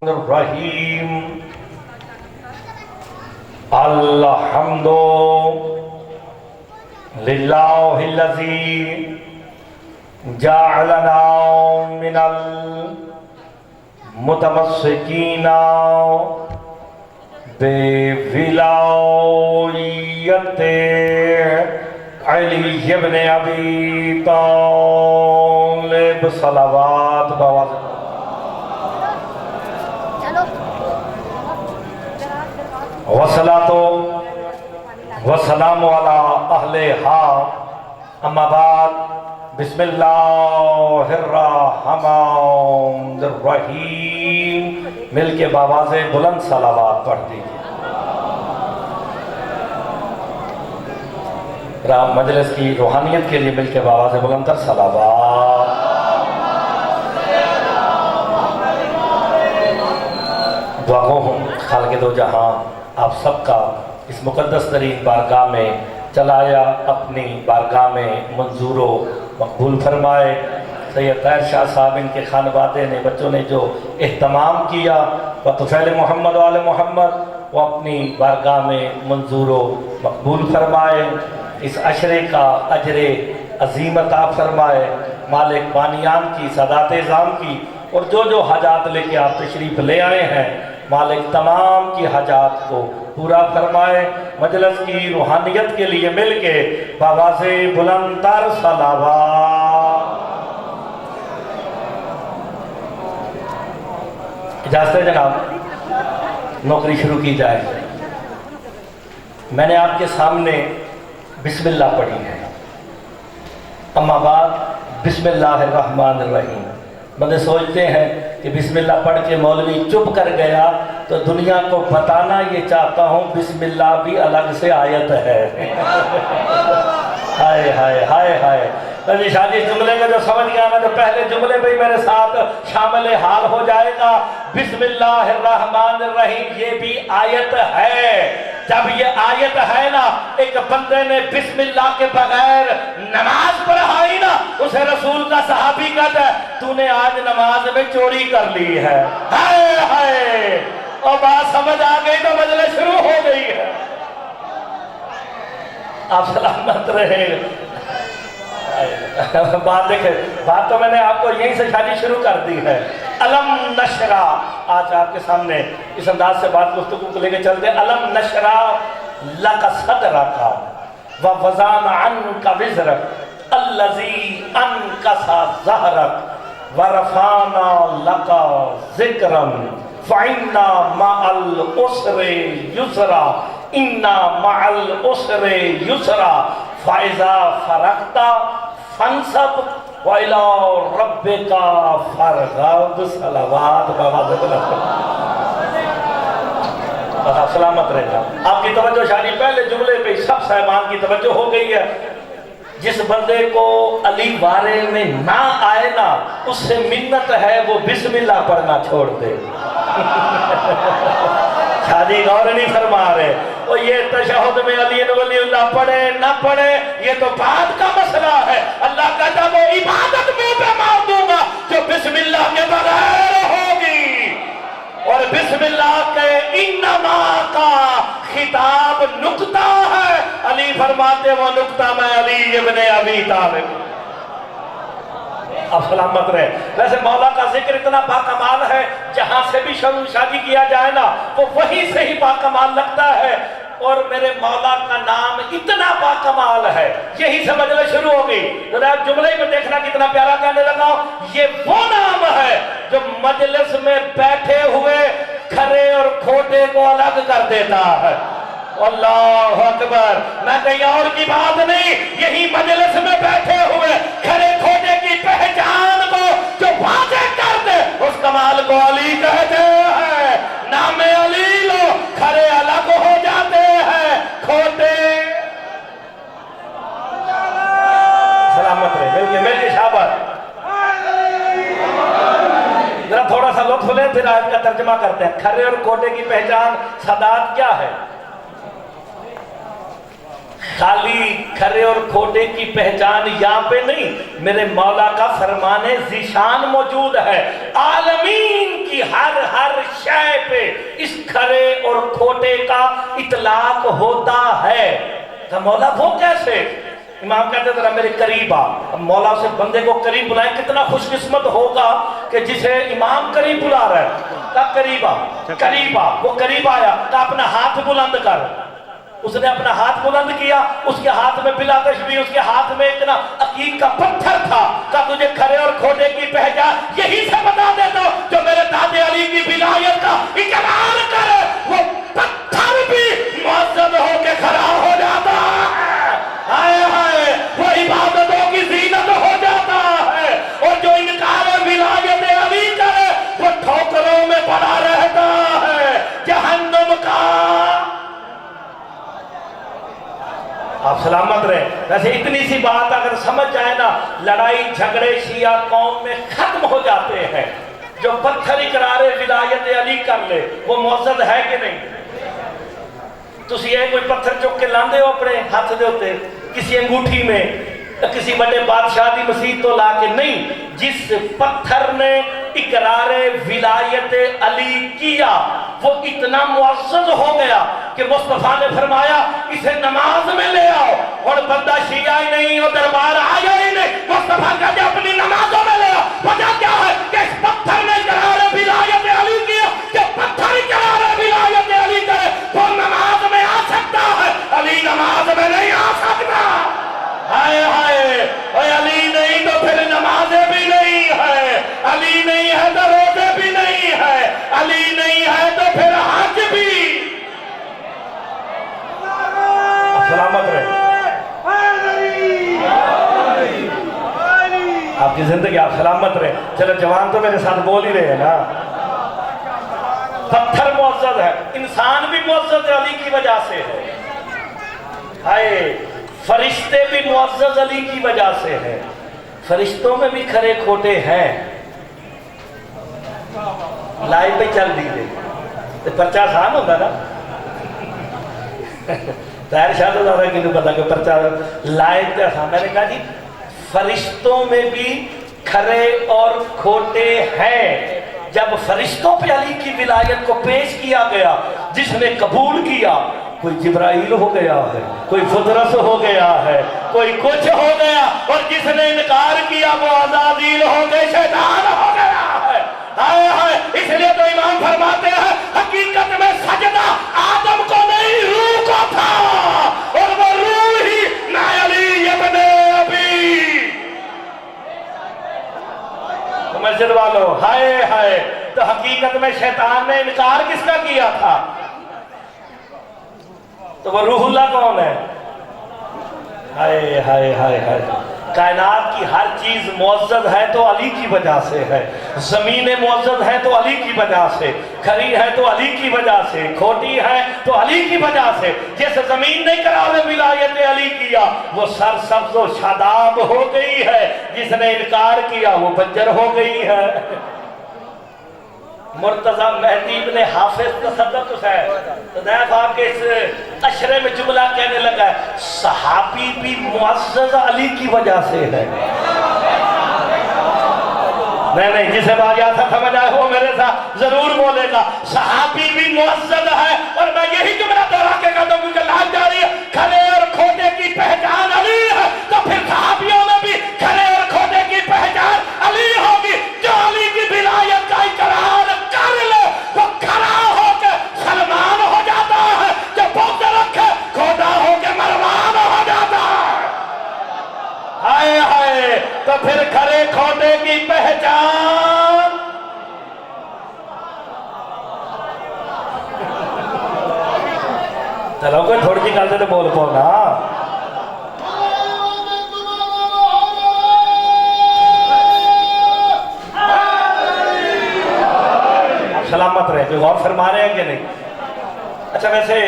الرحیم الحمد للہ الذی جعلنا من المتمسکین بولایت علی ابن ابی طالب صلوات بواسطہ والصلاة والسلام علی اہلہا اما بعد بسم اللہ الرحمن الرحیم مل کے باواز بلند صلوات پڑھ دیجئے۔ مجلس کی روحانیت کے لیے مل کے باواز بلند تر صلوات۔ دعا گو ہوں خالق دو جہاں آپ سب کا اس مقدس ترین بارگاہ میں چلایا اپنی بارگاہ میں منظور و مقبول فرمائے۔ سید طاہر شاہ صاحب ان کے خانوادے نے بچوں نے جو اہتمام کیا وطفیل محمد و آل محمد وہ اپنی بارگاہ میں منظور و مقبول فرمائے۔ اس عشرے کا اجر عظیم عطا فرمائے۔ مالک بانیان کی سادات اعظام کی اور جو حاجات لے کے آپ تشریف لے آئے ہیں مالک تمام کی حاجات کو پورا فرمائے۔ مجلس کی روحانیت کے لیے مل کے باواز بلند تر صلوات۔ اجازت ہے جناب نوکری شروع کی جائے۔ میں نے آپ کے سامنے بسم اللہ پڑھی ہے، اما بعد بسم اللہ الرحمن الرحیم۔ بندے سوچتے ہیں کہ بسم اللہ پڑھ کے مولوی چپ کر گیا تو دنیا کو بتانا یہ چاہتا ہوں بسم اللہ بھی الگ سے آیت ہے۔ ہائے ہائے ہائے ہائے شادی جملے کا جو سمجھ گیا نا تو پہلے جملے بھی میرے ساتھ شامل حال ہو جائے گا۔ بسم اللہ الرحمن الرحیم یہ بھی آیت ہے۔ جب یہ آیت ہے نا ایک بندے نے بسم اللہ کے بغیر نماز پڑھائی نا اسے رسول کا صحابی کہتا ہے تو نے آج نماز میں چوری کر لی ہے۔ ہائے ہائے اور بات سمجھ آ گئی تو مجلس شروع ہو گئی ہے۔ آپ سلامت رہے۔ بات دیکھیں بات تو میں نے آپ کو یہیں سے شادی شروع کر دی ہے۔ علم نشرہ آج آپ کے سامنے اس انداز سے بات گفتگو کو لے کے چل دے۔ علم نشرہ لک صدرک ووضعنا عنک وزرک الذی انکس ظہرک ورفعنا لک ذکرا فإن مع العسر یسرا ان مع العسر یسرا فإذا فرغت فانصب وَإِلَىٰ رَبِّكَ فَارْغَب صلوات بابا آپ سلامت رہنا۔ آپ کی توجہ شانی پہلے جملے پہ سب صاحبان کی توجہ ہو گئی ہے۔ جس بندے کو علی بارے میں نہ آئے نا اس سے منت ہے وہ بسم اللہ پڑھنا چھوڑ دے۔ شادی غور نہیں فرما رہے اور یہ تشہد میں علی ولی اللہ پڑھے نہ پڑھے یہ تو بعد کا مسئلہ ہے۔ اللہ کہتا وہ عبادت میں پہ مار دوں گا جو بسم اللہ کے بغیر ہوگی۔ اور بسم اللہ کے انما کا خطاب نکتہ ہے۔ علی فرماتے وہ نکتہ میں علی ابن ابی طالب۔ اب سلامت رہے۔ ویسے مولا کا ذکر اتنا باکمال ہے جہاں سے بھی شادی کیا جائے نا وہ وہی سے ہی باکمال لگتا ہے۔ اور میرے مولا کا نام اتنا باکمال ہے یہی سے مجلس شروع ہو گئی۔ ذرا جملے میں دیکھنا کتنا پیارا کہنے لگا یہ وہ نام ہے جو مجلس میں بیٹھے ہوئے کھرے اور کھوٹے کو الگ کر دیتا ہے۔ اللہ اکبر میں کہیں اور کی بات نہیں یہی مجلس میں بیٹھے ہوئے کھرے کھوٹے کی پہچان کو جو واضح کر دے اس کمال کو علی کہتے ہیں۔ نام علی لو کھرے الگ ہو جاتے ہیں کھوٹے سلامت رہے مل کے شابت۔ ذرا تھوڑا سا لطف لیں پھر آیت کا ترجمہ کرتے ہیں۔ کھرے اور کھوٹے کی پہچان سادات کیا ہے؟ خالی کھرے اور کھوٹے کی پہچان یہاں پہ نہیں، میرے مولا کا فرمان ذیشان موجود ہے، عالمین کی ہر شے پہ اس کھرے اور کھوٹے کا اطلاق ہوتا ہے۔ تو مولا وہ کیسے؟ امام کہتے ذرا میرے قریب آ۔ اب مولا سے بندے کو قریب بلائیں، کتنا خوش قسمت ہوگا کہ جسے امام قریب بلا رہا ہے۔ کہا قریب آ، قریب آ۔ وہ قریب آیا، کہا اپنا ہاتھ بلند کر۔ اس نے اپنا ہاتھ بلند کیا، اس کے ہاتھ میں بلا تشبیہ اس کے ہاتھ میں ایک عقیق کا پتھر تھا۔ کہا تجھے کھرے اور کھوٹے کی پہچان یہی سے بتا دیتا ہوں جو میرے دادے علی کی ولایت کا اقرار کرے، وہ پتھر بھی معزز ہو کے کھڑا ہو جاتا ہے۔ ہائے ہائے، وہ عبادتوں کی زینت ہو جاتا ہے، اور جو انکار ولایت علی کرے وہ ٹھوکروں میں پڑا رہتا ہے جہنم کا۔ آپ سلامت رہے۔ ویسے اتنی سی بات اگر سمجھ جائے نا، لڑائی جھگڑے شیعہ قوم میں ختم ہو جاتے ہیں۔ جو پتھر اقرار ولایت علی کر لے وہ معزز ہے کہ نہیں؟ تسی یہ کوئی پتھر چک کے لاندے ہو اپنے ہاتھ دے ہوتے کسی انگوٹھی میں، کسی بڑے بادشاہ دی مسیح تو لا کے نہیں۔ جس پتھر نے اقرار ولایت علی کیا وہ اتنا معزز ہو گیا کہ مصطفیٰ نے فرمایا اسے نماز میں لے آؤ، اور بندہ شیعہ ہی نہیں اور دربار آیا ہی نہیں، مصطفیٰ کہتے اپنی نمازوں میں لے آؤ۔ وجہ کیا ہے کہ اس پتھر نے اقرار ولایت علی کیا، کہ پتھر اقرار ولایت علی کرے وہ نماز میں آ سکتا ہے، علی نماز میں نہیں آ سکتا۔ ہائے ہائے، علی نہیں تو پھر نمازیں بھی نہیں ہے، علی نہیں ہے تو روزے بھی نہیں ہے، علی نہیں ہے تو پھر حج بھی۔ سلامت رہے آپ کی زندگی، آپ سلامت رہے۔ چلو جوان تو میرے ساتھ بول ہی رہے ہیں نا۔ پتھر معزز ہے، انسان بھی معزز علی کی وجہ سے ہے۔ ہائے، فرشتے بھی معزز علی کی وجہ سے ہے۔ فرشتوں میں بھی کھرے کھوٹے ہیں۔ لائف پہ چل دیجئے تو پرچہ آسان ہوگا نا۔ ظاہر شاہ تو زیادہ کیوں پتا کہ پرچہ لائف پہ آسان۔ میں نے کہا جی فرشتوں میں بھی کھرے اور کھوٹے ہیں۔ جب فرشتوں پہ علی کی ولایت کو پیش کیا گیا، جس نے قبول کیا، کوئی جبرائیل ہو گیا ہے، کوئی فطرس ہو گیا ہے، کوئی کچھ ہو گیا، اور جس نے انکار کیا وہ عزازیل ہو گئے، شیطان ہو گیا ہے۔ ہائے ہائے، اس لیے تو امام فرماتے ہیں حقیقت میں سجدہ آدم کو نہیں روح کو تھا، اور وہ روح ہی نہ علی ابن ابی۔ مسجد والو، ہائے ہائے، تو حقیقت میں شیطان نے انکار کس کا کیا تھا؟ تو وہ روح اللہ کون ہے؟ ہائے ہائے ہائے ہائے، کائنات کی ہر چیز معزز ہے تو علی کی وجہ سے ہے۔ زمینیں معزز ہے تو علی کی وجہ سے، کھری ہے تو علی کی وجہ سے، کھوٹی ہے تو علی کی وجہ سے۔ جس زمین نے قرار ولایت علی کیا وہ سر سبز و شاداب ہو گئی ہے، جس نے انکار کیا وہ بنجر ہو گئی ہے۔ مرتضی مہدی ابن حافظ تصدق حسین تدیف آپ کے اس اشرے میں جملہ کہنے لگا ہے صحابی بھی معزز علی کی وجہ سے ہے۔ نہیں جسے باقی تھا سمجھ آئے وہ میرے ساتھ ضرور بولے گا، صحابی بھی معزز ہے، اور میں یہی جملہ دہرا کے کہتا ہوں کیونکہ لائن جاری ہے، کھرے اور کھوٹے کی پہچان علی ہے، تو پھر صحابیوں میں بھی کھرے اور کھوٹے کی پہچان علی ہوگی۔ جو علی کی ولایت کا اقرار کر لے وہ کھڑا ہو کے سلمان ہو جاتا ہے، جو بغض رکھے کھوٹا ہو کے مروان ہو جاتا ہے۔ ہائے ہائے، تو پھر کھرے کھوٹے کی پہچان چلو کوئی تھوڑی جی گل سے تو بول پاؤ نا۔ سلامت رہے، کوئی غور فرما رہے ہیں کہ نہیں؟ اچھا ویسے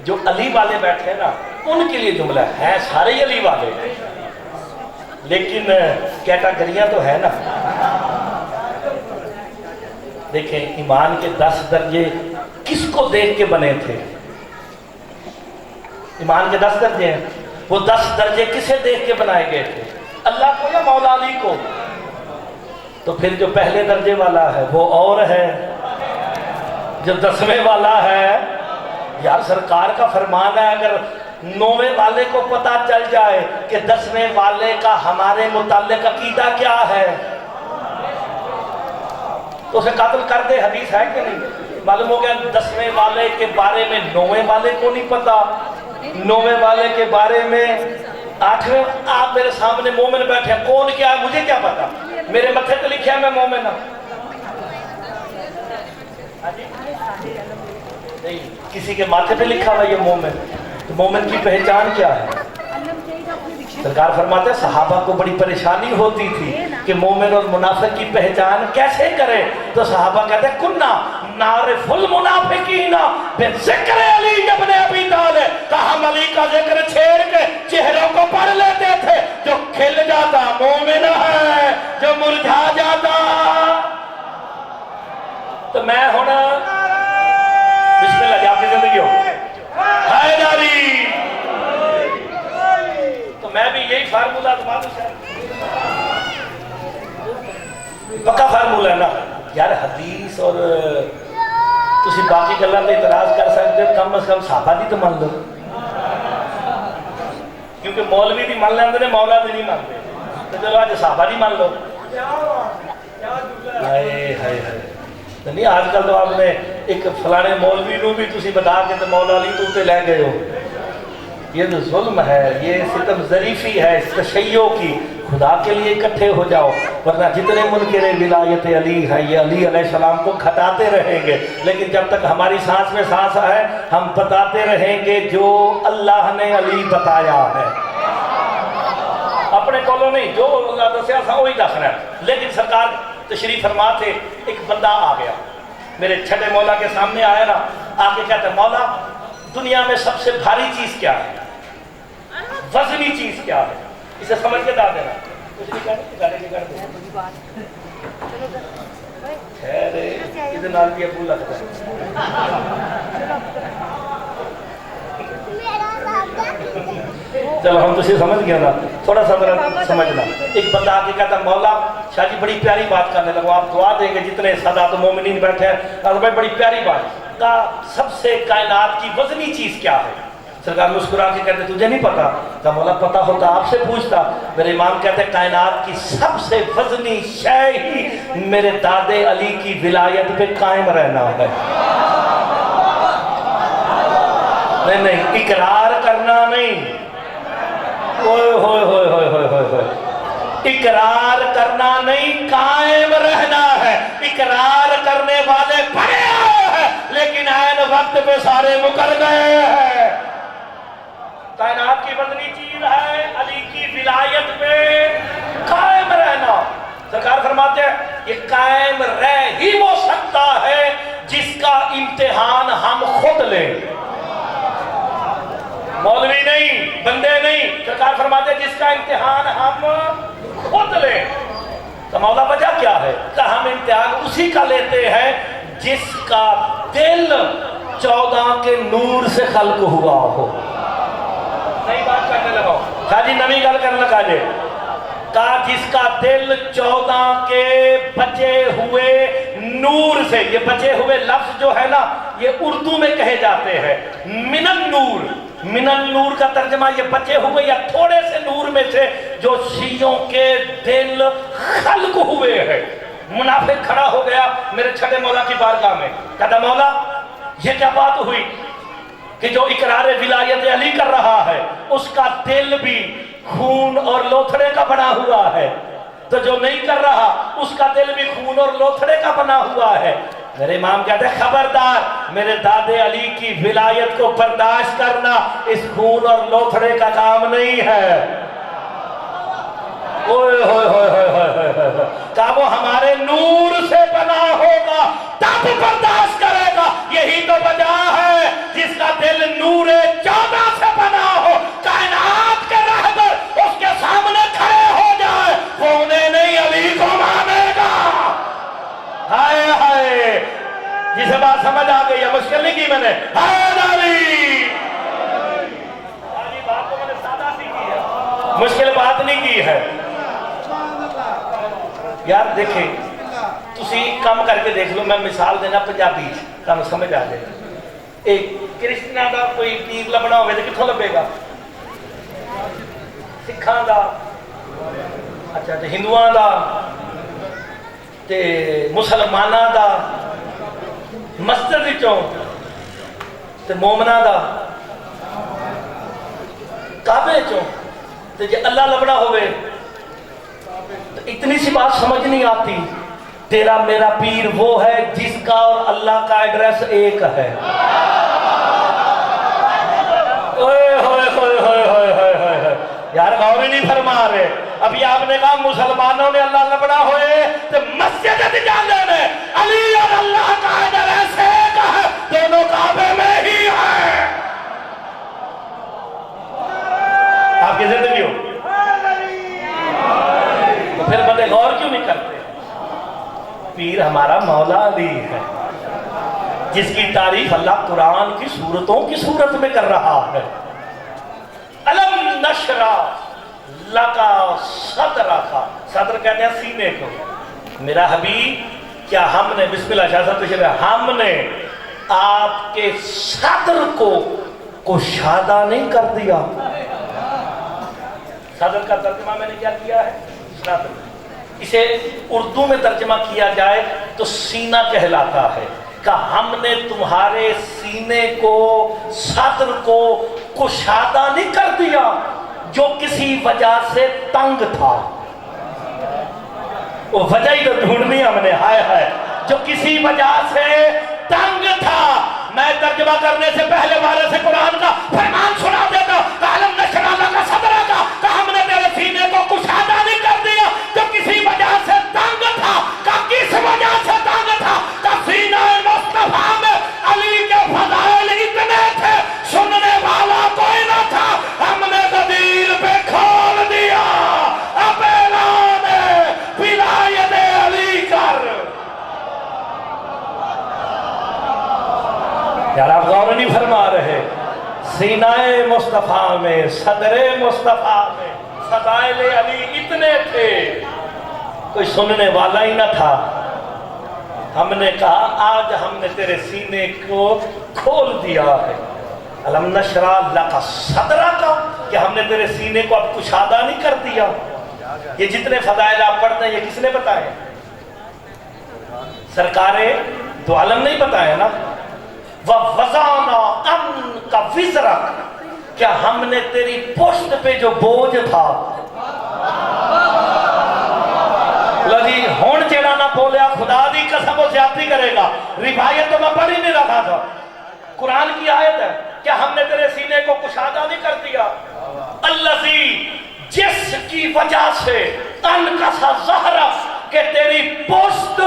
جو علی والے بیٹھے ہیں نا ان کے لیے جملہ ہے، سارے ہی علی والے ہیں لیکن کیٹاگریاں تو ہے نا۔ دیکھیں ایمان کے 10 درجے کس کو دیکھ کے بنے تھے؟ ایمان کے 10 درجے ہیں، وہ 10 درجے کسے دیکھ کے بنائے گئے تھے؟ اللہ کو یا مولا علی کو؟ تو پھر جو پہلے درجے والا ہے وہ اور ہے، جو 10ویں والا ہے، یار سرکار کا فرمان ہے اگر 9ویں والے کو پتا چل جائے کہ 10ویں والے کا ہمارے متعلق عقیدہ کیا ہے تو اسے قتل کر دے، حدیث ہے کہ نہیں؟ معلوم ہو گیا 10ویں والے کے بارے میں 9ویں والے کو نہیں پتا، 9ویں والے کے بارے میں 8ویں، آپ میرے سامنے مومن بیٹھے ہیں، کون کیا ہے مجھے کیا پتا؟ میرے متھے پہ لکھا ہے میں مومن ہوں، نہیں کسی کے ماتھے پہ لکھا ہوا یہ مومن، تو مومن کی پہچان کیا ہے؟ سرکار فرماتے ہیں صحابہ کو بڑی پریشانی ہوتی تھی کہ مومن اور منافق کی پہچان کیسے کرے، تو صحابہ کہتے ہیں کننا نعرف المنافقین بذکر علی ابن ابی طالب، کہ ہم علی کا ذکر چھیڑ کے چہروں کو پڑھ لیتے تھے، جو کھل جاتا مومن ہے، جو مرجھا جاتا۔ تو میں ہوں بسم اللہ جی آپ کی زندگی ہو حیدری، تو میں بھی یہی فارمولہ پکا فارمولہ ہے نا یار۔ حدیث اور تسی باقی گلاں تے اعتراض کر سکتے ہو، کم از کم صحابہ دی تو مان لو، کیونکہ مولوی دی مان لیندے نے مولا دی نہیں مانتے، تو چلو آج صحابہ دی مان لو۔ ہائے ہائے ہائے، نہیں آج کل تو آپ نے ایک فلانے مولوی نو بھی تسی بتا کے تو مولا علی تو تے لے گئے ہو، یہ جو ظلم ہے، یہ ستم ظریفی ہے تشیع کی۔ خدا کے لیے اکٹھے ہو جاؤ، ورنہ جتنے منکر ولایت علی ہیں یہ علی علیہ السلام کو کھٹاتے رہیں گے، لیکن جب تک ہماری سانس میں سانس ہے ہم بتاتے رہیں گے جو اللہ نے علی بتایا ہے، اپنے کولوں نہیں، جو اللہ دسیا تھا وہی دسنا ہے۔ لیکن سرکار تشریف فرما تھے، ایک بندہ آ گیا میرے چھٹے مولا کے سامنے آیا نا، آ کے کہتا ہے مولا دنیا میں سب سے بھاری چیز کیا ہے، وزنی چیز کیا ہے، اسے سمجھ کے دا دینا، کچھ نہیں کہتے گاڑے کے کر دیں خیر ادھر نال بھی ابو لگتا ہے۔ چلو ہم تو سمجھ گیا نا، تھوڑا سا ذرا سمجھنا۔ ایک بندہ آگے کہتا مولا شاہ جی بڑی پیاری بات کرنے لگو، آپ دعا دیں گے جتنے سادات مومنین بیٹھے ہیں، اور بھائی بڑی پیاری بات کا سب سے کائنات کی وزنی چیز کیا ہے؟ سرکار مسکرا کے کہتے تجھے نہیں پتا؟ کہ مولا پتا ہوتا آپ سے پوچھتا۔ میرے امام کہتے ہیں کائنات کی سب سے وزنی شے ہی میرے دادے علی کی ولایت پہ قائم رہنا ہے۔ نہیں نہیں، اقرار کرنا نہیں، ہوئے ہوئے ہوئے ہوئے ہوئے ہوئے ہوئے، اقرار کرنا نہیں، قائم رہنا ہے۔ اقرار کرنے والے بڑے آئے ہیں لیکن عین وقت پہ سارے مکر گئے ہیں۔ کائنات کی وزنی چیز ہے علی کی ولایت پہ قائم رہنا۔ سرکار فرماتے ہیں یہ قائم رہ ہی وہ سکتا ہے جس کا امتحان ہم خود لیں، مولوی نہیں، بندے نہیں۔ سرکار فرماتے ہیں جس کا امتحان ہم خود لیں۔ تو مولا وجہ کیا ہے؟ کہ ہم امتحان اسی کا لیتے ہیں جس کا دل 14 کے نور سے خلق ہوا ہو۔ نئی بات کرنے لگا شاہ جی، نوی گل کرنے لگا جی، کہا جس کا دل 14 کے بچے ہوئے نور سے، یہ بچے ہوئے لفظ جو ہے نا یہ اردو میں کہے جاتے ہیں من النور، من النور کا ترجمہ یہ بچے ہوئے یا تھوڑے سے نور میں سے جو شیعوں کے دل خلق ہوئے ہیں۔ منافق کھڑا ہو گیا میرے چھٹے مولا کی بارگاہ میں، کہتا مولا یہ کیا بات ہوئی کہ جو اقرار ولایت علی کر رہا ہے اس کا دل بھی خون اور لوتھڑے کا بنا ہوا ہے، تو جو نہیں کر رہا اس کا دل بھی خون اور لوتھڑے کا بنا ہوا ہے۔ میرے امام کہتے ہیں خبردار، میرے دادے علی کی ولایت کو برداشت کرنا اس خون اور لوتھڑے کا کام نہیں ہے۔ اوئے ہوئے ہوئے ہوئے ہوئے ہوئے، کہ وہ ہمارے نور سے بنا ہوگا تب برداشت کرے گا۔ یہی تو وجہ ہے جس کا دل نور 14 سے بنا ہو، کائنات کے رہبر اس کے سامنے کھڑے ہو جائے، وہ انہیں نہیں علی کو مانے گا۔ ہائے ہائے، جسے بات سمجھ آ گئی ہے، مشکل نہیں کی میں نے، ہائے علی مشکل بات نہیں کی ہے یار. دیکھیں تسی کام کر کے دیکھ لو, میں مثال دینا پنجابی تمہیں سمجھ آ جائے. ایک کرسچنا دا کوئی پیر لبنا ہوئے تو کتوں لبے گا؟ سکھاں دا, اچھا تے ہندوؤں دا, تے مسلماناں دا, مسجد وچوں تے مومناں دا, کعبے چوں. تے جے اللہ لبنا ہوئے تو اتنی سی بات سمجھ نہیں آتی, تیرا میرا پیر وہ ہے جس کا اور اللہ کا ایڈریس ایک ہے. یار غور ہی نہیں فرما رہے. ابھی آپ نے کہا مسلمانوں نے اللہ لبنا ہوئے تو مسجد جانے میں علی اور اللہ کا ایڈریس ایک ہے, دونوں کعبے میں ہی ہے. آپ کی زندگی ہو تو پھر بندے غور کیوں نہیں کرتے؟ پیر ہمارا مولا علی ہے جس کی تعریف اللہ قرآن کی سورتوں کی صورت میں کر رہا ہے. الم نشرح لکا صدرک, صدر کہتے ہیں سینے کو. میرا حبیب کیا ہم نے, بسم اللہ شاہ صاحب تشریف, ہم نے آپ کے صدر کو کشادہ نہیں کر دیا. صدر کا ترجمہ میں نے کیا کیا ہے؟ صدر. اسے اردو میں ترجمہ کیا جائے تو سینہ کہلاتا ہے. کہ ہم نے تمہارے سینے کو, صدر کو کشادہ نہیں کر دیا جو کسی وجہ سے تنگ تھا. وہ وجہ ہی تو ڈھونڈنی ہم نے, ہائے ہائے, جو کسی وجہ سے تنگ تھا. میں ترجمہ کرنے سے پہلے والے سے قرآن کا فرمان سنا دیتا. الم نشرح لک صدرک, کہ ہم نے تیرے سینے کو کشادہ نہیں کر دیا جو کسی وجہ سے تنگ تھا. کہ کس وجہ سے تنگ تھا؟ کہ سینہ مصطفیٰ میں علی کے فضائل اتنے تھے, سننے والا کوئی نہ تھا. ہم نے دلیل پہ کھول دیا, اب اعلان ولایت علی کر. یار آپ غور نہیں فرما رہے. سینہ مصطفیٰ میں, صدر مصطفیٰ میں فضائل علی اتنے تھے, کوئی سننے والا ہی نہ تھا. ہم نے کہا آج ہم نے تیرے سینے کو کھول دیا ہے. الم نشرح لک صدرک, کہ ہم نے تیرے سینے کو اب کشادہ نہیں کر دیا. یہ جتنے فضائل آپ پڑھتے ہیں یہ کس نے بتائے؟ سرکار دو عالم نہیں بتائے نا. وَوَضَعْنَا عَنْكَ وِزْرَكَ, کیا ہم نے تیری پشت پہ جو بوجھ تھا. لگی ہون چیڑا نہ بولیا, خدا دی قسم و زیادتی کرے گا. روایت تو میں پڑھ ہی نہیں رہا تھا, قرآن کی آیت ہے. کیا ہم نے تیرے سینے کو کشادہ نہیں کر دیا؟ الذی, جس کی وجہ سے انکسا ظہرک, کہ تیری پشت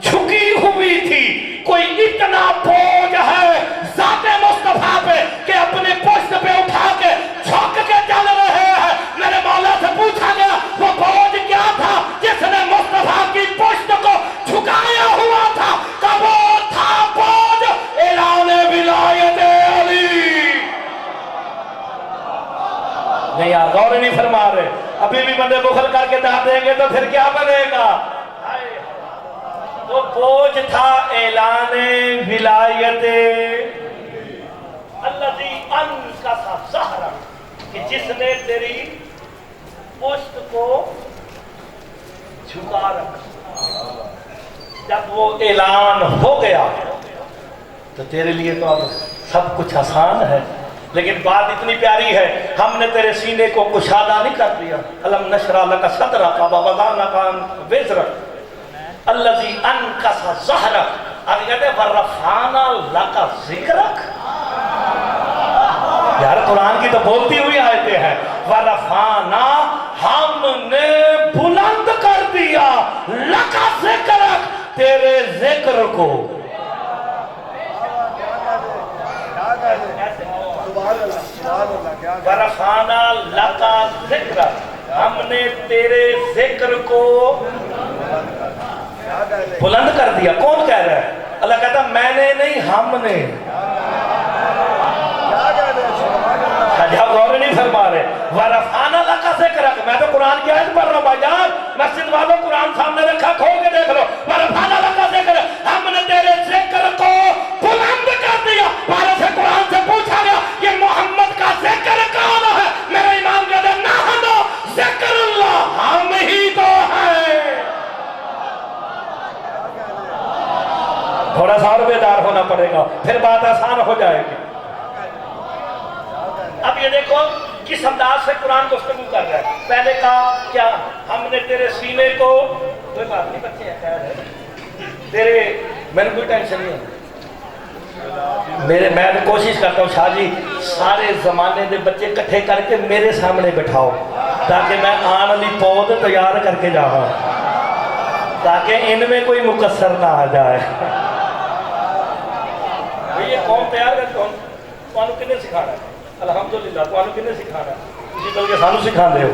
جھکی ہوئی تھی. کوئی اتنا بوجھ ہے ذات مصطفیٰ پہ کہ اپنے پشت پہ اٹھا کے جھک کے چل رہے ہیں. میرے مولا سے پوچھا گیا وہ بوجھ کیا تھا جس نے مصطفیٰ کی پشت کو جھکایا ہوا تھا؟ کہ وہ تھا بوجھ اعلان ولایت علی. نہیں یار غور نہیں فرما رہے. ابھی بھی بندے بخل کر کے داد دیں گے تو پھر کیا بنے گا؟ وہ بوجھ تھا اعلان ولایت الذی انکسا ظہرک, کہ جس نے تیری پشت کو جھکا رکھا. جب وہ اعلان ہو گیا تو تیرے لیے تو اب سب کچھ آسان ہے. لیکن بات اتنی پیاری ہے, ہم نے تیرے سینے کو کشادہ نہیں کر دیا. الم نشرح لک صدرک ووضعنا عنک وزرک الذی انکسا ظہرک. آگے کہتے ہیں ورفعنا لک ذکرک. یار قرآن کی تو بولتی ہوئی آیتیں ہیں. ورفعنا, ہم نے بلند کر دیا, لک ذکرک, تیرے ذکر کو. ورفعنا لک ذکرک, ہم نے تیرے ذکر کو بلند کر دیا. کون کہہ رہا ہے؟ اللہ کہتا میں نے نہیں, ہم نے. غور نہیں فرما رہے. ورفعنا لک ذکرک، میں تو قرآن کی آیت پڑھ رہا ہوں بھائی جان، مسجد والوں قرآن سامنے رکھا، کھول کے دیکھ لو، ورفعنا لک ذکرک، ہم نے تیرے ذکر کو بلند کر دیا۔ پارے سے قرآن سے پوچھا گیا یہ محمد کا ذکر کون ہے؟ میرے امام کہتے ہیں نحن ذکر اللہ، ہم ہی تو ہیں۔ تھوڑا سا اور بیدار ہونا پڑے گا، پھر بات آسان ہو جائے گی۔ اب یہ دیکھو کس انداز سے قرآن گفتگو کر رہا ہے۔ پہلے کہا کیا ہم نے تیرے سینے کو، کوئی بات نہیں بچے ہیں خیر ہے تیرے، میں نے کوئی ٹینشن نہیں ہے میں کوشش کرتا ہوں شاہ جی سارے زمانے دے بچے کٹھے کر کے میرے سامنے بٹھاؤ تاکہ میں آن والی پود تیار کر کے جاؤں، تاکہ ان میں کوئی مقصر نہ آ جائے۔ یہ قوم تیار کر کون کون کنے سکھانا ہے؟ الحمدللہ کون کنے سکھانا ہے؟ اسی بلکہ سانو سکھا دے ہو۔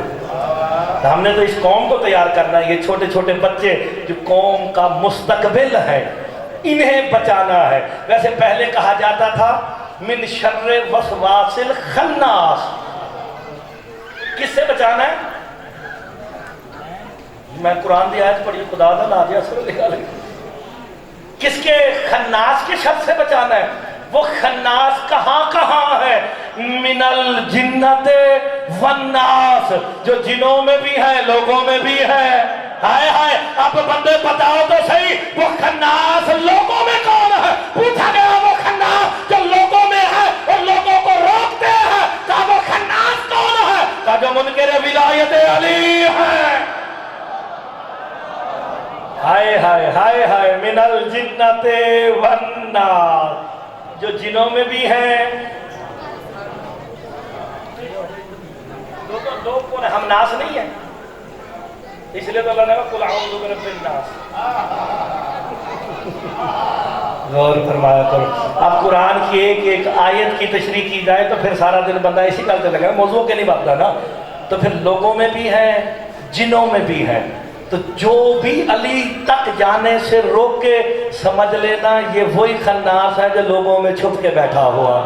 ہم نے تو اس قوم کو تیار کرنا ہے، یہ چھوٹے چھوٹے بچے جو قوم کا مستقبل ہے انہیں بچانا ہے۔ ویسے پہلے کہا جاتا تھا من شر وسواس الخناس، کس سے بچانا ہے؟ میں قرآن دی آیت پڑھی خدا دا نازیہ سر لکھا لگا، کس کے؟ خناس کے شر سے بچانا ہے۔ وہ خناس کہاں کہاں ہے؟ من الجنت والناس، جو جنوں میں بھی ہے لوگوں میں بھی ہے۔ ہائے ہائے اب بندے بتاؤ تو صحیح وہ خناس لوگوں میں کون ہے؟ پوچھا گیا وہ خناس جو لوگوں میں ہے اور لوگوں کو روکتے ہیں، کہا وہ خناس کون ہے؟ کہا جو منکر ولایت علی ہے۔ ہائے ہائے ہائے ہائے من الجنت والناس، جو جنوں میں بھی ہیں لوگ کون ہے؟ ہم ناس نہیں ہیں، اس لیے تو اللہ نے کہا قل اعوذ برب الناس۔ غور فرمایا کرو۔ اب قرآن کی ایک ایک آیت کی تشریح کی جائے تو پھر سارا دن بندہ اسی کرتے لگا، موضوع کے نہیں بات نا۔ تو پھر لوگوں میں بھی ہے جنوں میں بھی ہے، تو جو بھی علی تک جانے سے روک کے سمجھ لینا یہ وہی خناس ہے جو لوگوں میں چھپ کے بیٹھا ہوا۔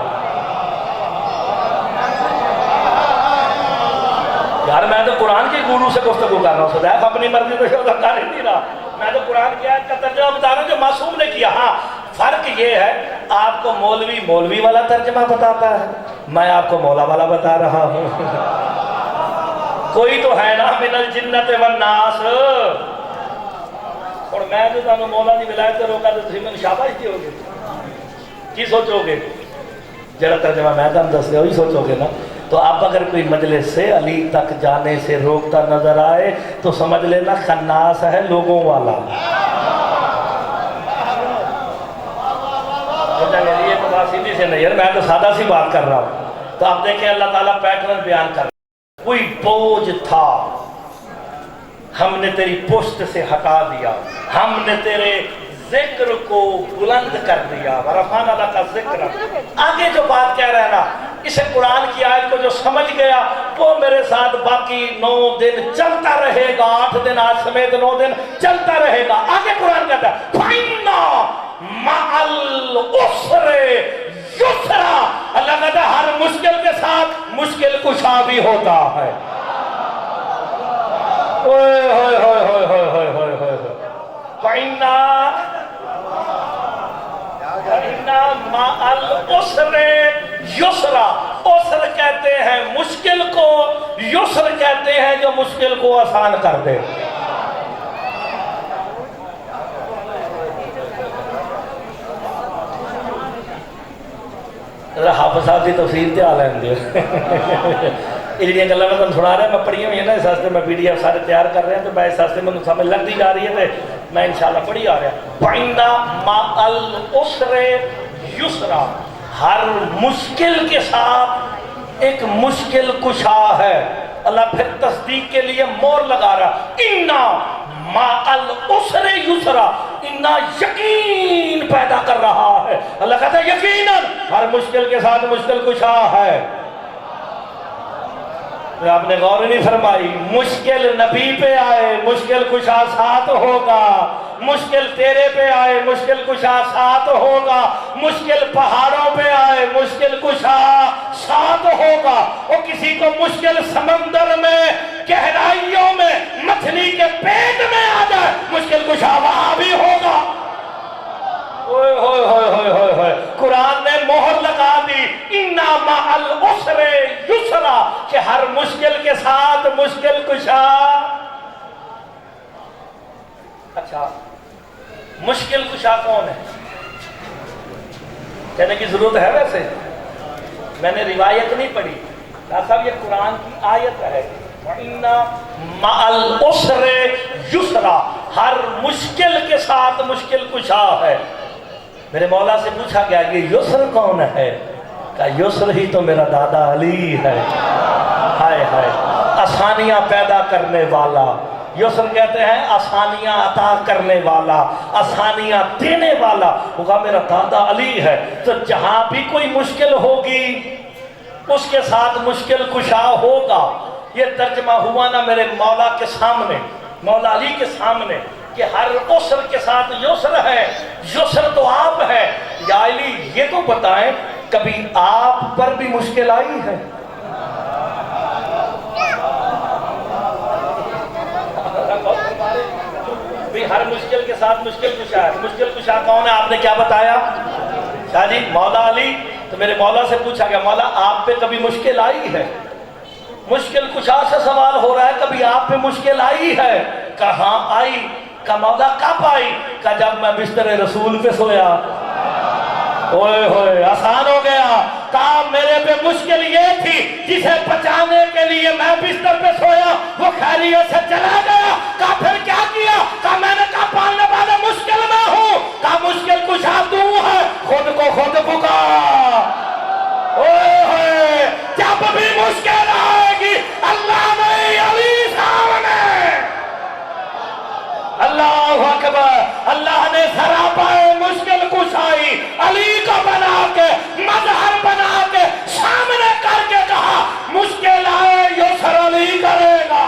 یار میں تو قرآن کے گورو سے گفتگو کر رہا ہوں، صدیق اپنی مرضی تو شوق کر ہی نہیں رہا، میں تو قرآن کی آیت کا ترجمہ بتا رہا ہوں جو معصوم نے کیا۔ ہاں فرق یہ ہے آپ کو مولوی والا ترجمہ بتاتا ہے، میں آپ کو مولا والا بتا رہا ہوں۔ کوئی تو ہے نا من الجنت والناس، اور میں جو تمہیں مولا دی ولایت سے روکا تو تھی میں شاباش دیو گے، کی سوچو گے؟ جڑا ترجمہ میں تم دس دیا وہی سوچو گے نا۔ تو اب اگر کوئی مجلس سے علی تک جانے سے روکتا نظر آئے تو سمجھ لینا خناس ہے لوگوں والا۔ یہ تو بات سیدھی سے نہیں ہے، میں تو سادہ سی بات کر رہا ہوں۔ تو آپ دیکھیں اللہ تعالیٰ پیٹرن بیان کر رہا ہے، کوئی بوجھ تھا ہم نے تیری پشت سے ہٹا دیا، ہم نے تیرے ذکر کو بلند کر دیا۔ ورفعنا لک ذکرک، آگے جو بات کہہ رہا ہے نا اسے قرآن کی آیت کو جو سمجھ گیا وہ میرے ساتھ باقی 9 دن چلتا رہے گا، 8 دن آج سمیت 9 دن چلتا رہے گا۔ آگے قرآن کہتا ہے فَإِنَّ مَعَ الْعُسْرِ یسرا، اللہ کہتا ہے ہر مشکل کے ساتھ مشکل کشا بھی ہوتا ہے۔ فَإِنَّ مَعَ الْعُسْرِ یسرا، عسر کہتے ہیں مشکل کو، یسر کہتے ہیں جو مشکل کو آسان کر دے۔ حافظ صاحب کی تفسیر تے آ لین دیو، یہ جڑیاں گلاں میں سنا رہا میں پڑھیاں ہوئی ہیں نا، اس واسطے میں PDF سارے تیار کر رہے ہیں تو میں اس واسطے مجھے سمجھ لگتی جا رہی ہے تو میں انشاءاللہ پڑھی آ رہا ہوں۔ فَإِنَّ مَعَ الْعُسْرِ یسرا، ہر مشکل کے ساتھ ایک مشکل کشا ہے۔ اللہ پھر تصدیق کے لیے مور لگا رہا، اِنَّا مَعَ الْعُسْرِ یسرا، اِنَّا یقین پیدا کر رہا ہے۔ اللہ کہتا ہے یقیناً ہر مشکل کے ساتھ مشکل کشا ہے۔ آپ نے غور نہیں فرمائی، مشکل نبی پہ آئے مشکل کشا ساتھ ہوگا، مشکل تیرے پہ آئے مشکل کشا ساتھ ہوگا، مشکل پہاڑوں پہ آئے مشکل کشا ساتھ ہوگا، اور کسی کو مشکل سمندر میں گہرائیوں میں مچھلی کے پیٹ میں آ جائے مشکل کشا وہاں بھی ہوگا۔ اوئے ہوئے ہوئے ہوئے ہوئے ہوئے، قرآن نے مہر لگا دی اِنَّ مَعَ الْعُسْرِ یُسْرًا، کہ ہر مشکل کے ساتھ مشکل کشا۔ اچھا مشکل کشا کون ہے؟ کہنے کی ضرورت ہے ویسے؟ میں نے روایت نہیں پڑھی، صاحب یہ قرآن کی آیت ہے، وَإِنَّ مَعَ الْعُسْرِ یُسْرًا، ہر مشکل کے ساتھ مشکل کشا ہے۔ میرے مولا سے پوچھا گیا یہ یسر کون ہے؟ کہا یسر ہی تو میرا دادا علی ہے۔ ہائے ہائے، آسانیاں پیدا کرنے والا، یسر کہتے ہیں آسانیاں عطا کرنے والا، آسانیاں دینے والا، وہ کہا میرا دادا علی ہے۔ تو جہاں بھی کوئی مشکل ہوگی اس کے ساتھ مشکل کشا ہوگا۔ یہ ترجمہ ہوا نا میرے مولا کے سامنے، مولا علی کے سامنے، کہ ہر عسر کے ساتھ یسر ہے، یسر تو آپ ہے۔ یا علی یہ تو بتائیں کبھی آپ پر بھی مشکل آئی ہے؟ ہر مشکل کے ساتھ مشکل کشا ہے۔ مشکل کشا کون ہے؟ آپ نے کیا بتایا؟ شاہ جی مولا علی۔ تو میرے مولا سے پوچھا گیا مولا آپ پہ کبھی مشکل آئی ہے؟ مشکل کشا سے سوال ہو رہا ہے، کبھی آپ پہ مشکل آئی ہے؟ کہاں آئی؟ کہ مولا کب آئی؟ کہ جب میں بستر رسول پہ سویا۔ اوئے ہوئے آسان ہو گیا۔ کہا میرے پہ مشکل یہ تھی جسے بچانے کے لیے میں بستر پہ سویا، وہ خیریت سے چلا گیا۔ کہا پھر کیا کیا؟ کہا میں نے کہا پالنے والے مشکل میں ہوں۔ کہا مشکل کشا تو ہے، خود کو خود پکار۔ اوئے ہوئے جب بھی مشکل آئے گی اللہ نہیں علی سامنے۔ اللہ اکبر، اللہ نے سراپائے مشکل کشائی علی کو بنا کے مظہر بنا کے سامنے کر کے کہا مشکل آئے یسر علی کرے گا۔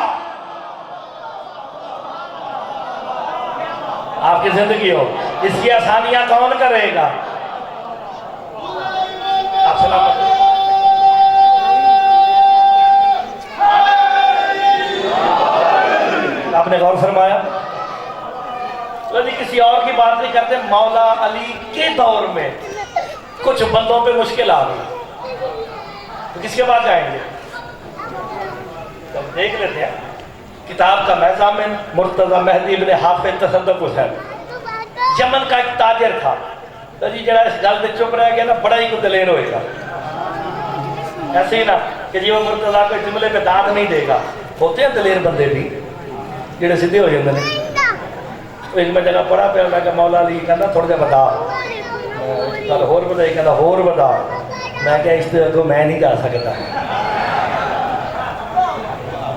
آپ کی زندگی ہو اس کی آسانیاں کون کرے گا؟ آپ سلامت آپ نے غور فرمایا؟ کسی اور کی بات نہیں کرتے، مولا علی کے دور میں کچھ بندوں پہ مشکل آ گئی تو کس کے بعد جائیں گے؟ تو دیکھ لیتے ہیں کتاب کا محضامن مرتضی مہدی ابن حافظ تصدق حسین، یمن کا ایک تاجر تھا۔ تو جی جڑا اس گل سے چپ رہ گیا نا بڑا ہی کو دلیر ہوئے گا، ایسے ہی نا کہ جی وہ مرتضی کو جملے پہ داد نہیں دے گا۔ ہوتے ہیں دلیر بندے بھی جڑے سیدھے ہو جاتے ہیں۔ ایک میں جگہ پڑھا پہ میں کہ مولا علی کہنا تھوڑا جا بتا، کل ہور بتائی کہنا ہور بتا، میں کہا اس طرح کو میں نہیں جا سکتا۔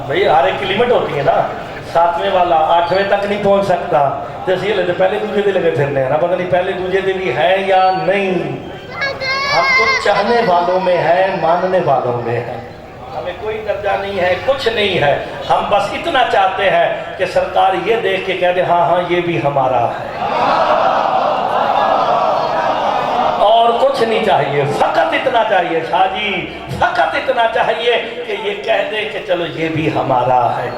بھئی ہر ایک کی لیمٹ ہوتی ہے نا، 7ویں والا 8ویں تک نہیں پہنچ سکتا، جیسے یہ لیتے پہلے دوجے دے لگے پھرنے ہیں نا، پتہ نہیں پہلے دوجے دے بھی ہے یا نہیں۔ ہم تو چاہنے والوں میں ہے، ماننے والوں میں ہے، ہمیں کوئی درجہ نہیں ہے، کچھ نہیں ہے، ہم بس اتنا چاہتے ہیں کہ سرکار یہ دیکھ کے کہہ دے ہاں ہاں یہ بھی ہمارا ہے، اور کچھ نہیں چاہیے، فقط اتنا چاہیے شاہ جی، فقط اتنا چاہیے کہ یہ کہہ دے کہ چلو یہ بھی ہمارا ہے۔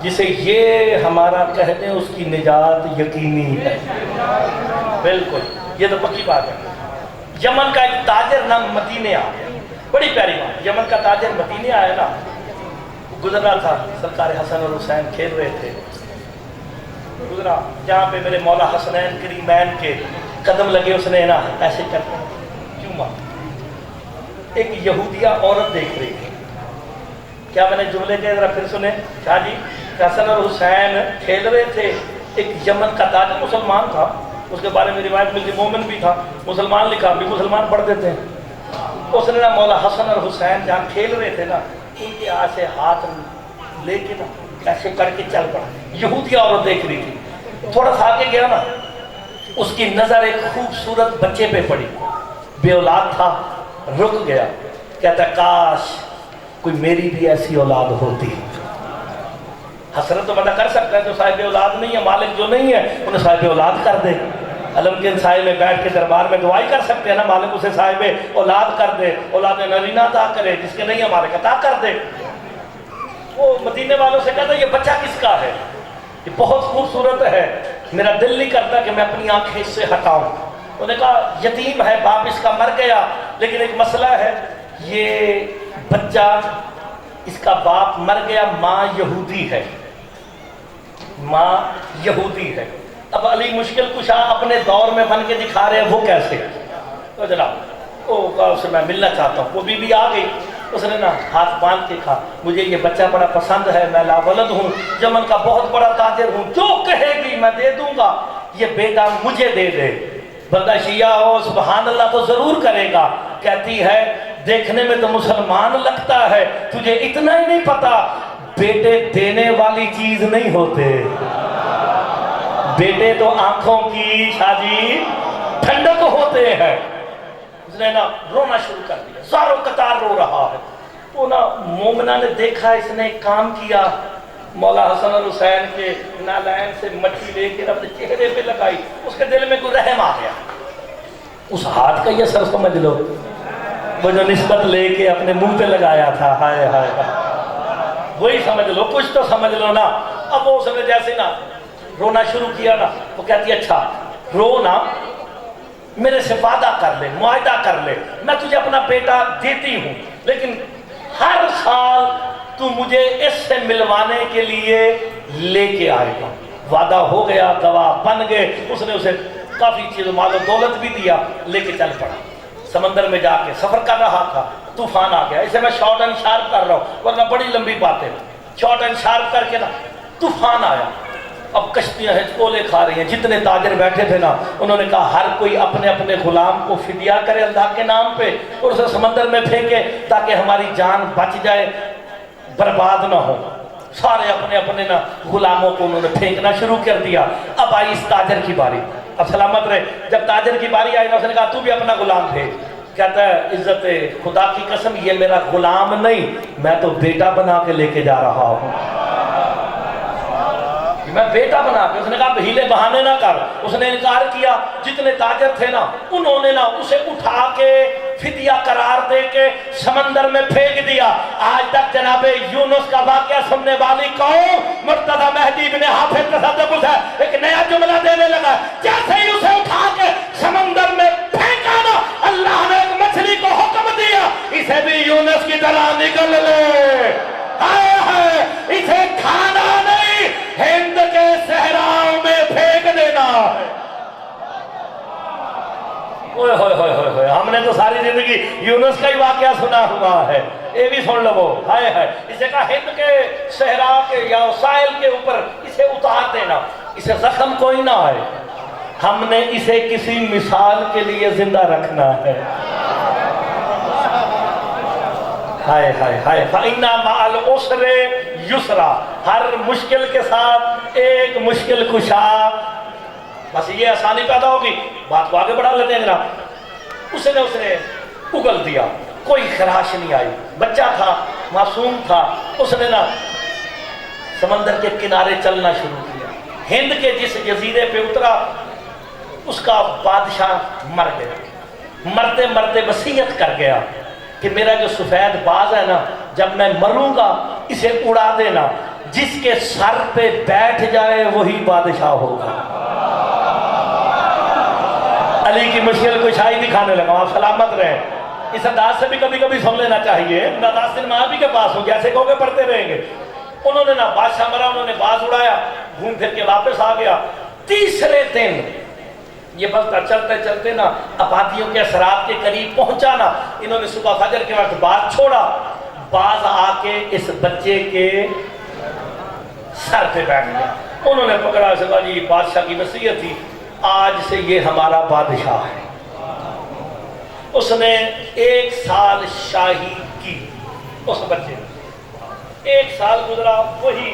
جسے یہ ہمارا کہہ دیں اس کی نجات یقینی ہے، بالکل، یہ تو پکی بات ہے۔ یمن کا ایک تاجر نام مدینے آیا، بڑی پیاری بات، یمن کا تاجر مدینے آیا نا، گزر رہا تھا، سرکار حسن اور حسین کھیل رہے تھے، گزرا جہاں پہ میرے مولا حسنین کریمین کے قدم لگے، اس نے نا ایسے کرتے چوما۔ ایک یہودیہ عورت دیکھ رہی تھی، کیا میں نے جملے کے ذرا پھر سنے شاہ جی؟ حسن اور حسین کھیل رہے تھے، ایک یمن کا تاجر مسلمان تھا، اس کے بارے میں روایت ملتی مومن بھی تھا، مسلمان لکھا بھی مسلمان پڑھ دیتے ہیں۔ اس نے نا مولا حسن اور حسین جہاں کھیل رہے تھے نا ان کے آج سے ہاتھ لے کے نا ایسے کر کے چل پڑا۔ یہودیہ عورت دیکھ رہی تھی، تھوڑا سا آگے گیا نا، اس کی نظر ایک خوبصورت بچے پہ پڑی، بے اولاد تھا، رک گیا، کہتا کاش کوئی میری بھی ایسی اولاد ہوتی۔ حسرت تو بندہ کر سکتا ہے جو صاحب اولاد نہیں ہے، مالک جو نہیں ہے انہیں صاحب اولاد کر دے۔ علمگیر سائے میں بیٹھ کے دربار میں دعائی کر سکتے ہیں نا، مالک اسے صاحب اولاد کر دے، اولاد نرینہ عطا کرے، جس کے نہیں ہے مالک عطا کر دے۔ وہ مدینے والوں سے کہتا ہے یہ بچہ کس کا ہے؟ یہ بہت خوبصورت ہے، میرا دل نہیں کرتا کہ میں اپنی آنکھیں اس سے ہٹاؤں۔ انہوں نے کہا یتیم ہے، باپ اس کا مر گیا، لیکن ایک مسئلہ ہے، یہ بچہ اس کا باپ مر گیا، ماں یہودی ہے، ماں یہودی ہے۔ اب علی مشکل کشا اپنے دور میں بن کے دکھا رہے ہیں، وہ کیسے؟ تو جناب وہ کہا اسے میں ملنا چاہتا ہوں۔ وہ بی بی آ گئی، اس نے نا ہاتھ باندھ کے کہا مجھے یہ بچہ بڑا پسند ہے، میں لاولد ہوں، یمن کا بہت بڑا تاجر ہوں، جو کہے گی میں دے دوں گا، یہ بیٹا مجھے دے دے۔ بندہ شیعہ ہو سبحان اللہ تو ضرور کرے گا۔ کہتی ہے دیکھنے میں تو مسلمان لگتا ہے، تجھے اتنا ہی نہیں پتا بیٹے دینے والی چیز نہیں ہوتے، بیٹے تو آنکھوں کی شاجی ٹھنڈک ہوتے ہیں۔ اس نے نا رونا شروع کر دیا، زاروں قطار رو رہا ہے۔ وہ نا مومنہ نے دیکھا اس نے کام کیا، مولا حسن اور حسین کے نالین سے مٹی لے کے اپنے چہرے پہ لگائی، اس کے دل میں کوئی رحم آ گیا۔ اس ہاتھ کا یہ سر سمجھ لو، وہ جو نسبت لے کے اپنے منہ پہ لگایا تھا، ہائے ہائے وہی سمجھ لو، کچھ تو سمجھ لو نا۔ اب وہ اس نے جیسے نا رونا شروع کیا نا، وہ کہتی اچھا رو نا، میرے سے وعدہ کر لے، معاہدہ کر لے، میں تجھے اپنا بیٹا دیتی ہوں، لیکن ہر سال تو مجھے اس سے ملوانے کے لیے لے کے آئے گا۔ وعدہ ہو گیا، گواہ بن گئے، اس نے اسے کافی چیز مال و دولت بھی دیا، لے کے چل پڑا۔ سمندر میں جا کے سفر کر رہا تھا، طوفان آ گیا۔ اسے میں شارٹ اینڈ شارپ کر رہا ہوں ورنہ بڑی لمبی باتیں، شارٹ اینڈ شارپ کر کے نا طوفان آیا۔ اب کشتیاں ہچکولے کھا رہی ہیں، جتنے تاجر بیٹھے تھے نا انہوں نے کہا ہر کوئی اپنے اپنے غلام کو فدیہ کرے اللہ کے نام پہ اور اسے سمندر میں پھینکے تاکہ ہماری جان بچ جائے، برباد نہ ہو۔ سارے اپنے اپنے نا غلاموں کو انہوں نے پھینکنا شروع کر دیا۔ اب آئی اس تاجر کی باری، اب سلامت رہے، جب تاجر کی باری آئی نا اس نے کہا تو بھی اپنا غلام بھیج۔ کہتا ہے عزت خدا کی قسم یہ میرا غلام نہیں، میں تو بیٹا بنا کے لے کے جا رہا ہوں، میں بیٹا بنا کے۔ اس نے کہا ہیلے بہانے نہ کر، اس نے انکار کیا۔ جتنے تاجر تھے نا انہوں نے نا اسے اٹھا کے فدیہ قرار دے کے سمندر میں پھینک دیا۔ آج تک جناب یونس کا واقعہ سننے والی قوم مرتضی مہدی بن حافظ تصدق سے ایک نیا جملہ دینے لگا، جیسے ہی اسے اٹھا کے سمندر میں پھینکا نا اللہ نے ایک مچھلی کو حکم دیا اسے بھی یونس کی طرح نکل لے، ہائے ہائے اسے کھانا نہیں ہند کے صحراؤں میں پھینک دینا ہے۔ اوئے ہوئے ہوئے ہوئے ہوئے، ہم نے تو ساری زندگی یونس کا ہی واقعہ سنا ہوا ہے، یہ بھی سن لو، ہائے ہائے اسے کہا ہند کے صحرا کے یا ساحل کے اوپر اسے اتار دینا، اسے زخم کوئی نہ آئے، ہم نے اسے کسی مثال کے لیے زندہ رکھنا ہے۔ ہائے ہائے ہائے فَإِنَّ مَعَ الْعُسْرِ یسرا، ہر مشکل کے ساتھ ایک مشکل کشا، بس یہ آسانی پیدا ہوگی۔ بات کو آگے بڑھا لیتے ہیں جناب۔ اس نے اگل دیا، کوئی خراش نہیں آئی، بچہ تھا، معصوم تھا، اس نے نا سمندر کے کنارے چلنا شروع کیا۔ ہند کے جس جزیرے پہ اترا اس کا بادشاہ مر گیا، مرتے مرتے وصیت کر گیا کہ میرا جو سفید باز ہے نا جب میں مروں گا اسے اڑا دینا، جس کے سر پہ بیٹھ جائے وہی بادشاہ ہوگا۔ علی کی مشکل کشائی دکھانے لگا، آپ سلامت رہیں۔ اس انداز سے بھی کبھی کبھی سن لینا چاہیے، ناداستن مہابی کے پاس ہوں جیسے کہو گے پڑھتے رہیں گے۔ انہوں نے نا بادشاہ مرا، انہوں نے باز اڑایا، گھوم پھر کے واپس آ گیا۔ تیسرے دن یہ بلتا چلتے چلتے نا آبادیوں کے اثرات کے قریب پہنچا نا، انہوں نے صبح فجر کے وقت باز چھوڑا، باز آ کے اس بچے کے سر پہ بیٹھ گیا۔ انہوں نے پکڑا، اسے کہا جی بادشاہ کی وصیت تھی، آج سے یہ ہمارا بادشاہ ہے۔ اس نے 1 سال شاہی کی، اس بچے نے 1 سال گزرا، وہی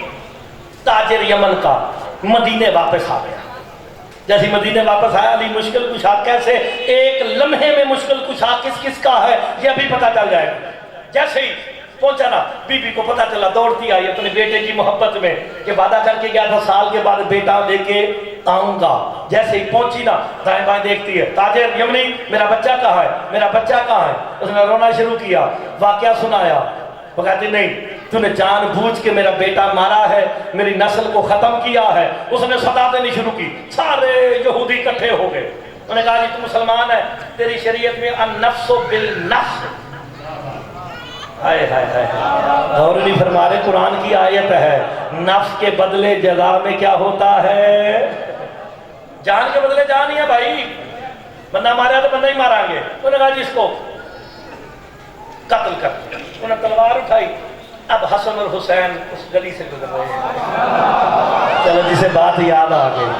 تاجر یمن کا مدینے واپس آ گیا۔ جیسے مدینے واپس آیا، علی مشکل کشا کیسے ایک لمحے میں مشکل کشا کس کس کا ہے یہ ابھی پتہ چل جائے گا۔ جیسے ہی پہنچا نا، بی بی کو پتہ چلا، دوڑتی آئی اپنے بیٹے کی محبت میں کہ وعدہ کر کے گیا تھا سال کے بعد بیٹا لے کے آؤں گا. جیسے ہی پہنچی نا دائیں بائیں دیکھتی ہے، تاجر یمنی میرا بچہ کہاں ہے، میرا بچہ کہاں ہے. اس نے رونا شروع کیا، واقعہ سنایا. وہ کہتے نہیں، تو نے جان بوجھ کے میرا بیٹا مارا ہے، میری نسل کو ختم کیا ہے. اس نے صدا دینی شروع کی، سارے یہودی اکٹھے ہو گئے. انہوں نے کہا جی تو مسلمان ہے، تیری شریعت میں النفس بالنفس. ہائے ہائے ہائے، اور نہیں فرما رہے، قرآن کی آیت ہے، نفس کے بدلے جزا میں کیا ہوتا ہے؟ جان کے بدلے جان ہی ہے بھائی. بندہ مارا تو بندہ ہی ماریں گے. انہوں نے کہا جی اس کو قتل کر. انہوں نے تلوار اٹھائی. اب حسن اور حسین اس گلی سے گزر رہے ہیں. چلو جسے بات یاد آ گئی.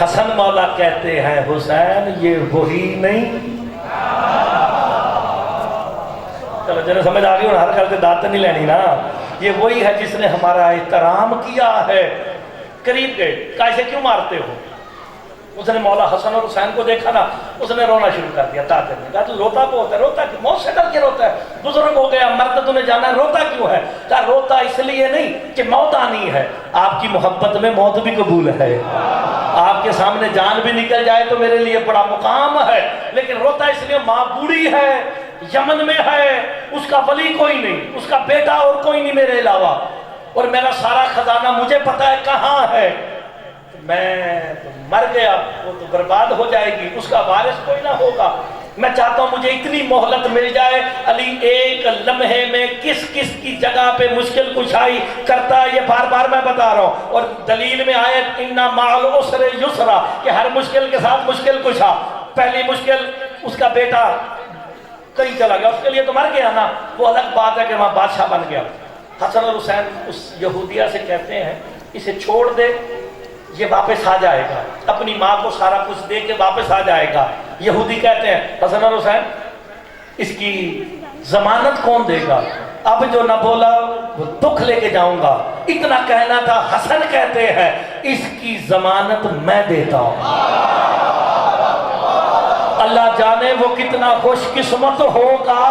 حسن مولا کہتے ہیں حسین یہ وہی نہیں. چلو جنہیں سمجھ آ گئی، ہر کرتے دانت نہیں لینی نا. یہ وہی ہے جس نے ہمارا احترام کیا ہے. قریب گئے، کہا اسے کیوں مارتے ہو؟ اس نے مولا حسن اور حسین کو دیکھا نا، اس نے رونا شروع کر دیا. تاجر نے کہا تو روتا کو ہوتا ہے، روتا کیوں؟ موت سے ڈر کے روتا ہے، بزرگ ہو گیا، مرد تمہیں جانا ہے، روتا کیوں ہے؟ کہا روتا اس لیے نہیں کہ موت آنی ہے، آپ کی محبت میں موت بھی قبول ہے. آپ کے سامنے جان بھی نکل جائے تو میرے لیے بڑا مقام ہے. لیکن روتا اس لیے ماں بوڑھی ہے، یمن میں ہے، اس کا ولی کوئی نہیں، اس کا بیٹا اور کوئی نہیں میرے علاوہ، اور میرا سارا خزانہ مجھے پتا ہے کہاں ہے. میں تو مر گیا، وہ تو برباد ہو جائے گی، اس کا وارث کوئی نہ ہوگا. میں چاہتا ہوں مجھے اتنی مہلت مل جائے، علی ایک لمحے میں کس کس کی جگہ پہ مشکل کشائی کرتا ہے، یہ بار بار میں بتا رہا ہوں. اور دلیل میں آیت اِنَّ مَعَ الْعُسْرِ یُسْرًا کہ ہر مشکل کے ساتھ مشکل کشا. پہلی مشکل اس کا بیٹا کہیں چلا گیا، اس کے لیے تو مر گیا نا، وہ الگ بات ہے کہ وہاں بادشاہ بن گیا. حسن اور حسین اس یہودیہ سے کہتے ہیں اسے چھوڑ دے، یہ واپس آ جائے گا، اپنی ماں کو سارا کچھ دے کے واپس آ جائے گا. یہودی کہتے ہیں حسن اور حسین اس کی ضمانت کون دے گا؟ اب جو نہ بولا وہ دکھ لے کے جاؤں گا. اتنا کہنا تھا. حسن کہتے ہیں اس کی ضمانت میں دیتا ہوں. اللہ جانے وہ کتنا خوش قسمت ہوگا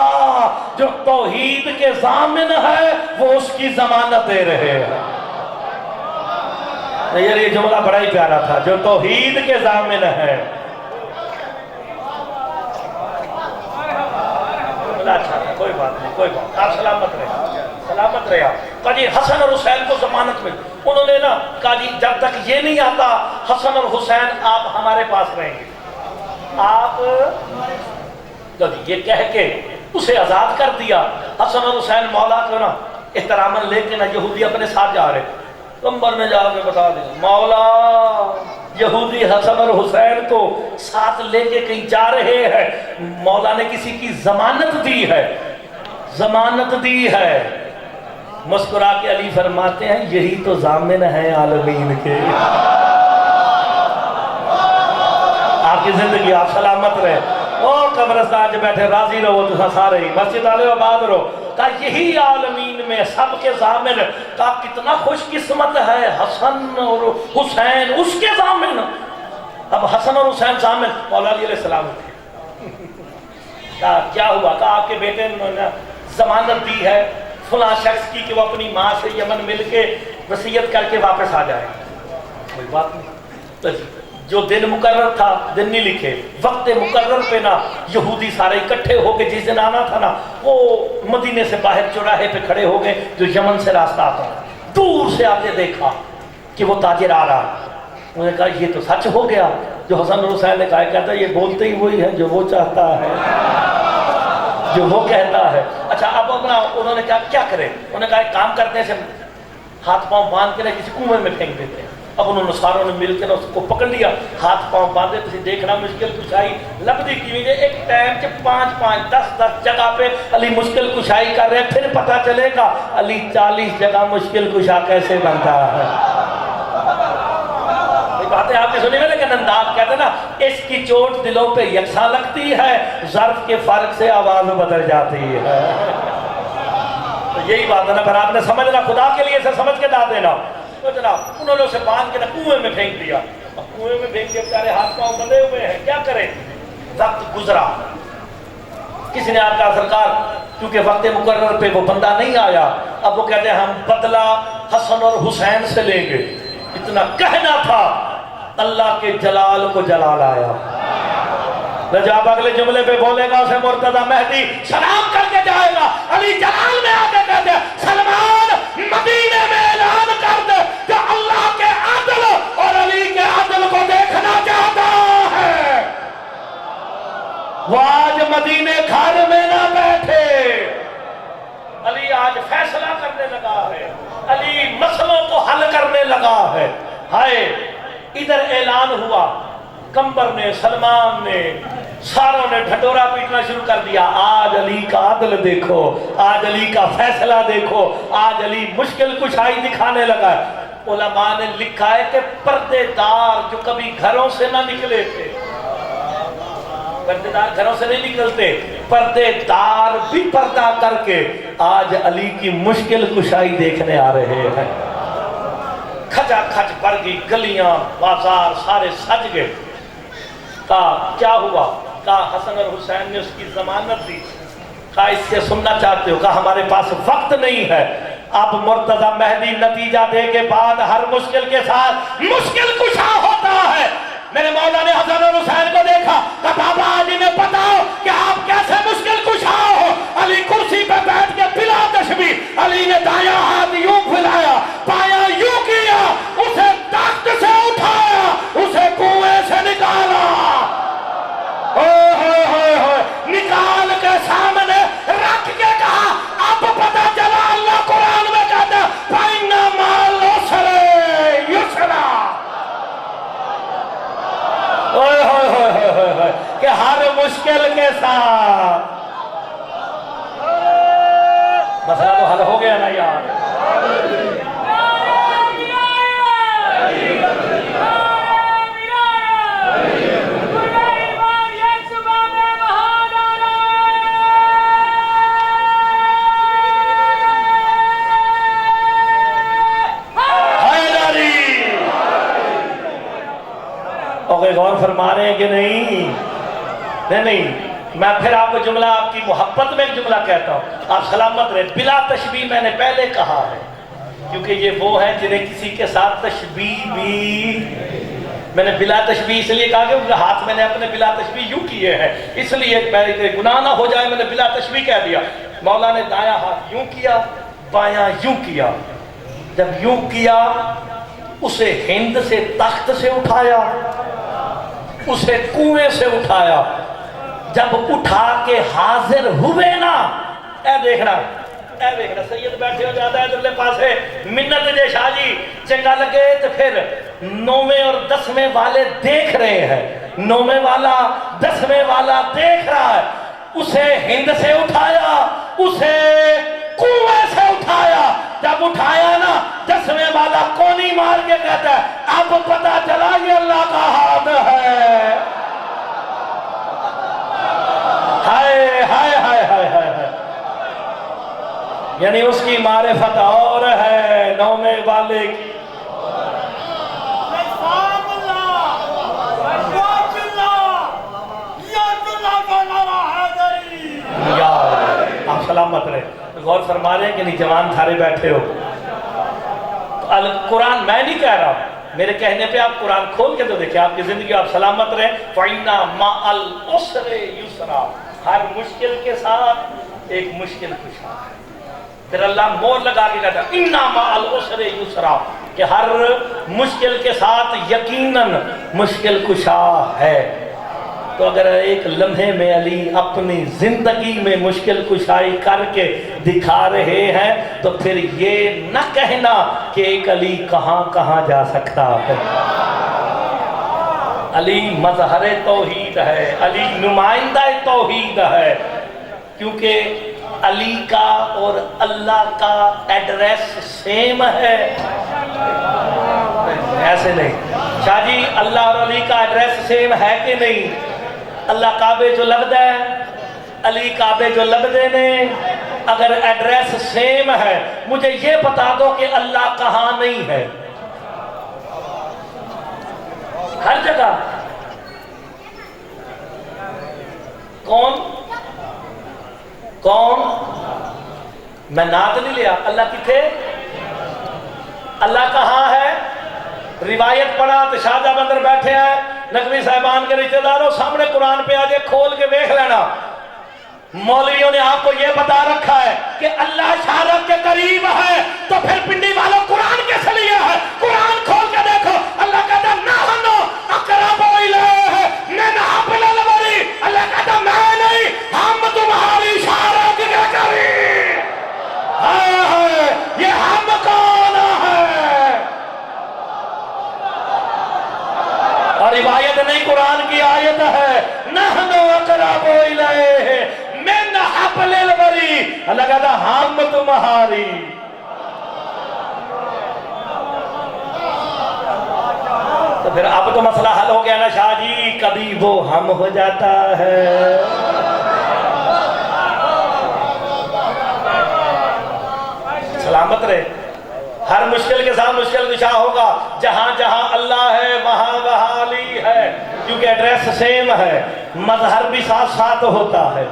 جو توحید کے ضامن ہے، وہ اس کی ضمانت دے رہے ہیں. یار یہ جملہ بڑا ہی پیارا تھا، جو توحید کے ضامن ہے. اچھا کوئی بات نہیں، کوئی بات، آپ سلامت رہے، سلامت رہے. کہا جی حسن اور حسین کو ضمانت مل. انہوں نے نا کہا جی جب تک یہ نہیں آتا حسن اور حسین آپ ہمارے پاس رہیں گے. آپ یہ کہہ کے اسے آزاد کر دیا. حسن اور حسین مولا کو نا احتراماً لے کے نا یہودی اپنے ساتھ جا رہے. کمبر میں جا کے بتا دیں مولا یہودی حسن اور حسین کو ساتھ لے کے کہیں جا رہے ہیں، مولا نے کسی کی ضمانت دی ہے، ضمانت دی ہے. مسکرا کے علی فرماتے ہیں یہی تو ضامن ہے عالمین کے. آپ کی زندگی آپ سلامت رہے. اور قبرستان جو بیٹھے راضی رہو تو سارے ہی مسجد والے آباد رہو. کہا یہی عالمین میں سب کے ضامن. کہا کتنا خوش قسمت ہے حسن اور حسین اس کے ضامن. اب حسن اور حسین ضامن مولا علیہ السلام تھے. کہا کیا ہوا؟ کہا آپ کے بیٹے نے ضمانت دی ہے فلاں شخص کی کہ وہ اپنی ماں سے یمن مل کے وصیت کر کے واپس آ جائے. کوئی بات نہیں. جو دن مقرر تھا دن نہیں لکھے، وقت مقرر پہ نا یہودی سارے اکٹھے ہو کے جس دن آنا تھا نا وہ مدینے سے باہر چوراہے پہ کھڑے ہو گئے. جو یمن سے راستہ آتا ہے دور سے آتے دیکھا کہ وہ تاجر آ رہا. انہوں نے کہا یہ تو سچ ہو گیا جو حسن اور حسین نے کہا. کہتا ہے یہ بولتے ہی وہی ہے جو وہ چاہتا ہے، جو وہ کہتا ہے. اچھا اب اپنا انہوں نے کہا کیا کرے؟ انہوں نے کہا ایک کام کرتے ہیں، ہاتھ پاؤں باندھ کے کسی کنویں میں پھینک دیتے ہیں. اب انہوں نے ساروں نے مل کے اس کو پکڑ لیا، ہاتھ پاؤں باندھے. تھی دیکھنا مشکل کشائی لبدی کی ہوئی ہے. ایک ٹائم سے 5 10 جگہ پہ علی مشکل کشائی کر رہے ہیں. پھر پتہ چلے گا علی 40 جگہ مشکل کشا کیسے بنتا ہے. باتیں آپ نے سنی میں، لیکن انداز کہتے ہیں نا اس کی چوٹ دلوں پہ یکساں لگتی ہے، ظرف کے فرق سے آواز بدل جاتی ہے. تو یہی بات ہے نا. پھر آپ نے سمجھنا، خدا کے لیے سے سمجھ کے ڈال دینا. تو جناب انہوں نے اسے باندھ کے کنویں میں پھینک دیا. اب کنویں میں پھینک کے بیچارے ہاتھ پاؤں بندھے ہوئے ہیں، کیا کریں؟ وقت گزرا. کسی نے آپ کا سرکار کیونکہ وقت مقرر پہ وہ بندہ نہیں آیا، اب وہ کہتے ہیں ہم بدلہ حسن اور حسین سے لیں گے، اتنا کہنا تھا، اللہ کے جلال کو جلال آیا۔ جب اگلے جملے پہ بولے گا اسے مرتضی مہدی سلام کر کے جائے گا، علی جلال میں آ کے کہتے ہیں سلمان مدینے میں اعلان کر دے کہ اللہ کے عدل اور علی کے عدل کو دیکھنا چاہتا ہے۔ وہ آج مدینے گھر میں نہ بیٹھے، علی آج فیصلہ کرنے لگا ہے، علی مسئلوں کو حل کرنے لگا ہے۔ ہائے ادھر اعلان ہوا، کمبر نے، سلمان نے، ساروں نے ڈھٹورا پیٹنا شروع کر دیا، آج علی کا عدل دیکھو، آج علی کا فیصلہ دیکھو، آج علی مشکل کشائی دکھانے لگا ہے۔ علماء نے لکھا ہے کہ پردے دار جو کبھی گھروں سے نہ نکلے تھے، پردے دار گھروں سے نہیں نکلتے، پردے دار بھی پردہ کر کے آج علی کی مشکل کشائی دیکھنے آ رہے ہیں۔ کھچا کھچ بھر گئی گلیاں، بازار سارے سج گئے۔ کہا کیا ہوا؟ کہا حسن اور حسین نے اس کی ضمانت دی۔ کہا اس سے سننا چاہتے ہو؟ کہا ہمارے پاس وقت نہیں ہے، اب مرتضی مہدی نتیجہ دے کے بعد ہر مشکل کے ساتھ مشکل کشا ہوتا ہے۔ میرے مولا نے حسن اور حسین کو دیکھا، کہا بابا آج انہیں بتاؤ کہ آپ کیسے مشکل کشا ہو۔ علی کرسی پہ بیٹھ کے بلا تشبیہ علی نے دایاں ہاتھ یوں پھیلایا، بایاں یوں کیا، اسے تخت سے اٹھایا، اسے کنویں سے نکالا، نکال کے سامنے رکھ کے کہا اب پتہ چلا اللہ قرآن میں کہتا ہے فَإِنَّ مَعَ الْعُسْرِ يُسْرًا، کہ ہر مشکل کے ساتھ مسئلہ تو حل ہو گیا نا یار۔ غور فرما رہے ہیں کہ نہیں؟ نہیں، میں پھر آپ کو جملہ، آپ کی محبت میں ایک جملہ کہتا ہوں، آپ سلامت رہے۔ بلا تشبیہ میں نے پہلے کہا ہے کیونکہ یہ وہ ہیں جنہیں کسی کے ساتھ تشبیہ بھی، میں نے بلا تشبیہ اس لیے کہا کہ ان کے ہاتھ میں نے اپنے بلا تشبیہ یوں کیے ہیں، اس لیے میرے گناہ نہ ہو جائے میں نے بلا تشبیہ کہہ دیا۔ مولا نے دایاں ہاتھ یوں کیا، بایاں یوں کیا، جب یوں کیا اسے ہند سے تخت سے اٹھایا، اسے کنویں سے اٹھایا، جب اٹھا کے حاضر ہوئے نا، اے دیکھنا سید بیٹھے ہو جاتا ہے ادھرلے پاسے، منت دے شاہ جی چنگا لگے تو پھر 9ویں اور 10ویں والے دیکھ رہے ہیں، 9ویں والا 10ویں والا دیکھ رہا ہے، اسے ہند سے اٹھایا، اسے کنویں سے اٹھایا، جب اٹھایا نا 10ویں والا کونی مار کے کہتا ہے اب پتہ چلا یہ اللہ کا ہاتھ ہے۔ ہائے ہائے ہائے ہائے ہائے، یعنی اس کی معرفت اور ہے، 9ویں والے کی۔ آپ سلامت رہے، غور فرما رہے ہیں کہ نہیں جوان تھارے بیٹھے ہو؟ قرآن میں نہیں کہہ رہا، میرے کہنے پہ آپ قرآن کھول کے تو دیکھیں، آپ کی زندگی آپ سلامت رہے۔ فَإِنَّ مَعَ الْعُسْرِ يُسْرًا، ہر مشکل کے ساتھ ایک مشکل کشا ہے۔ پھر اللہ مور لگا کے کہتا ہے اِنَّ مَعَ الْعُسْرِ يُسْرًا، کہ ہر مشکل کے ساتھ یقیناً مشکل کشا ہے۔ تو اگر ایک لمحے میں علی اپنی زندگی میں مشکل کشائی کر کے دکھا رہے ہیں تو پھر یہ نہ کہنا کہ ایک علی کہاں کہاں جا سکتا ہے۔ علی مظہر توحید ہے، علی نمائندہ توحید ہے، کیونکہ علی کا اور اللہ کا ایڈریس سیم ہے۔ ایسے نہیں شاہ جی، اللہ اور علی کا ایڈریس سیم ہے کہ نہیں؟ اللہ کعبے جو لبدہ ہے، علی کعبے جو لبدے نے، اگر ایڈریس سیم ہے مجھے یہ بتا دو کہ اللہ کہاں نہیں ہے؟ ہر جگہ۔ کون؟ کون؟ میں ناد نہیں لیا، اللہ کتھے؟ اللہ کہاں ہے؟ روایت پڑھا تو شاہ جب اندر بیٹھے ہیں، نقوی صاحبان کے رشتہ داروں سامنے قرآن پہ آجے کھول کے دیکھ لینا، مولویوں نے آپ کو یہ بتا رکھا ہے کہ اللہ شہادت کے قریب ہے، تو پھر پنڈی والوں قرآن کیسے لیا ہے؟ قرآن کھول کے دیکھو، اللہ کہتا ہے نحنو اقرب الیہ من حبل الورید، اللہ کہتا ہے میں نہیں، ہم تمہاری شہادت کے قریب۔ یہ ہم کون ہے؟ اور روایت نہیں، قرآن کی آیت ہے، نحنو اقرب الیہ من حبل الورید، اللہ کہتا ہم تمہاری۔ تو پھر اب تو مسئلہ حل ہو گیا نا شاہ جی، کبھی وہ ہم ہو جاتا ہے۔ سلامت رہے، ہر مشکل کے ساتھ مشکل کشا ہوگا، جہاں جہاں اللہ ہے وہاں وہاں علی ہے، کیونکہ ایڈریس سیم ہے، مظہر بھی ساتھ ساتھ ہوتا ہے۔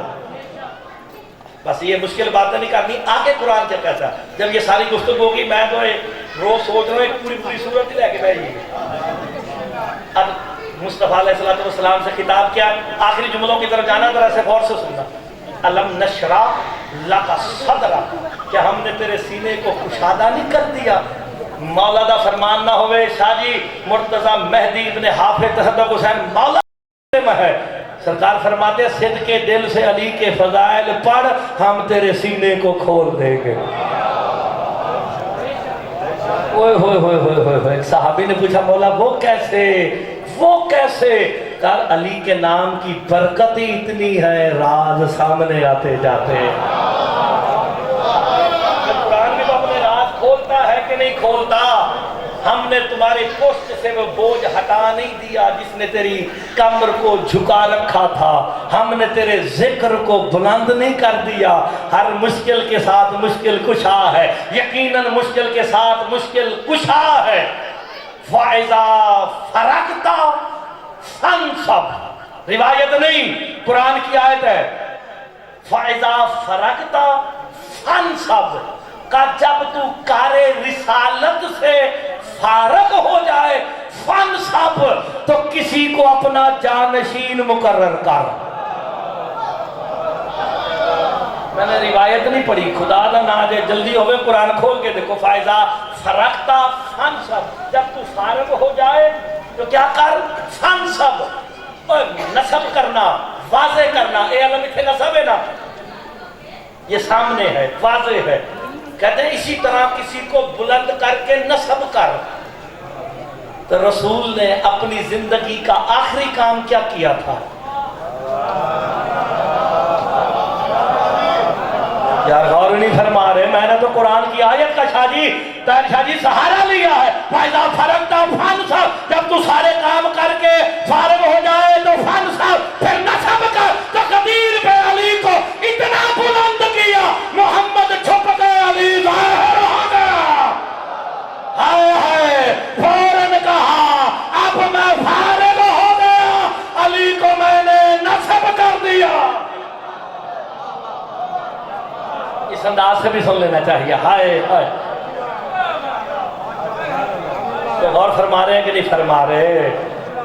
بس یہ مشکل باتیں نہیں کرنی، آگے قرآن کیا کہتا ہے۔ جب یہ ساری گفتگو ہوگی، میں تو روز سوچ رہا ہوں ایک پوری صورت ہی لے کے بیٹھیے۔ اب مصطفیٰ علیہ السلام سے خطاب کیا، آخری جملوں کی طرف جانا، ذرا سے غور سے سننا۔ الم نشرح لک صدرک، کیا ہم نے تیرے سینے کو کشادہ نہیں کر دیا؟ مولا دا فرمان نہ ہوئے شاہ جی، مرتضی مہدی ابن حافظ تصدق حسین مولا میں ہے، سرکار فرماتے ہیں صدق کے دل سے علی کے فضائل پڑھ، ہم تیرے سینے کو کھول دیں گے۔ اوئے ہوئے ہوئے ہوئے ہوئے، ایک صحابی نے پوچھا مولا وہ کیسے؟ کہا علی کے نام کی برکت ہی اتنی ہے، راز سامنے آتے جاتے ہیں۔ قرآن بھی تو اپنے راز کھولتا ہے کہ نہیں کھولتا؟ ہم نے تمہاری پشت سے وہ بوجھ ہٹا نہیں دیا جس نے تیری کمر کو جھکا رکھا تھا، ہم نے تیرے ذکر کو بلند نہیں کر دیا۔ ہر مشکل کے ساتھ مشکل کشا ہے، یقیناً مشکل کے ساتھ مشکل کشا ہے۔ فَإِذَا فَرَقْتَ فَانْصَبْ، روایت نہیں، قرآن کی آیت ہے۔ فَإِذَا فَرَقْتَ فَانْصَبْ، کہ جب تو کار رسالت سے فارغ ہو جائے، فَانْصَبْ، تو کسی کو اپنا جانشین مقرر کر۔ میں نے روایت نہیں پڑھی، خدا دا نہ جے جلدی ہوئے قرآن کھول کے دیکھو۔ فَإِذَا فَرَقْتَ فَانْصَبْ، جب تو فارغ ہو جائے تو کیا کر؟ فَانْصَبْ، نصب کرنا، واضح کرنا۔ اے علم اتھے نصب ہے نا، یہ سامنے ہے، واضح ہے۔ کہتے ہیں اسی طرح کسی کو بلند کر کے نصب کر۔ تو رسول نے اپنی زندگی کا آخری کام کیا کیا تھا؟ یار غور نہیں فرما رہے، میں نے تو قرآن کی آیت کا شاہ جی سہارا لیا ہے۔ فَإِذَا فَرَغْتَ فَانْصَبْ، جب تو سارے کام کر کے فارغ ہو جائے تو فَانْصَبْ، پھر نصب کر۔ تو قدیر پہ علی کو اتنا بلند کیا، محمد چھپ گئے، علی ظاہر ہو گیا۔ ہائے ہائے، فوراً کہا اب میں فارغ ہو گیا، علی کو میں نے نصب کر دیا۔ اس انداز سے بھی سن لینا چاہیے۔ ہائے ہائے، تو غور فرما رہے ہیں کہ نہیں فرما رہے؟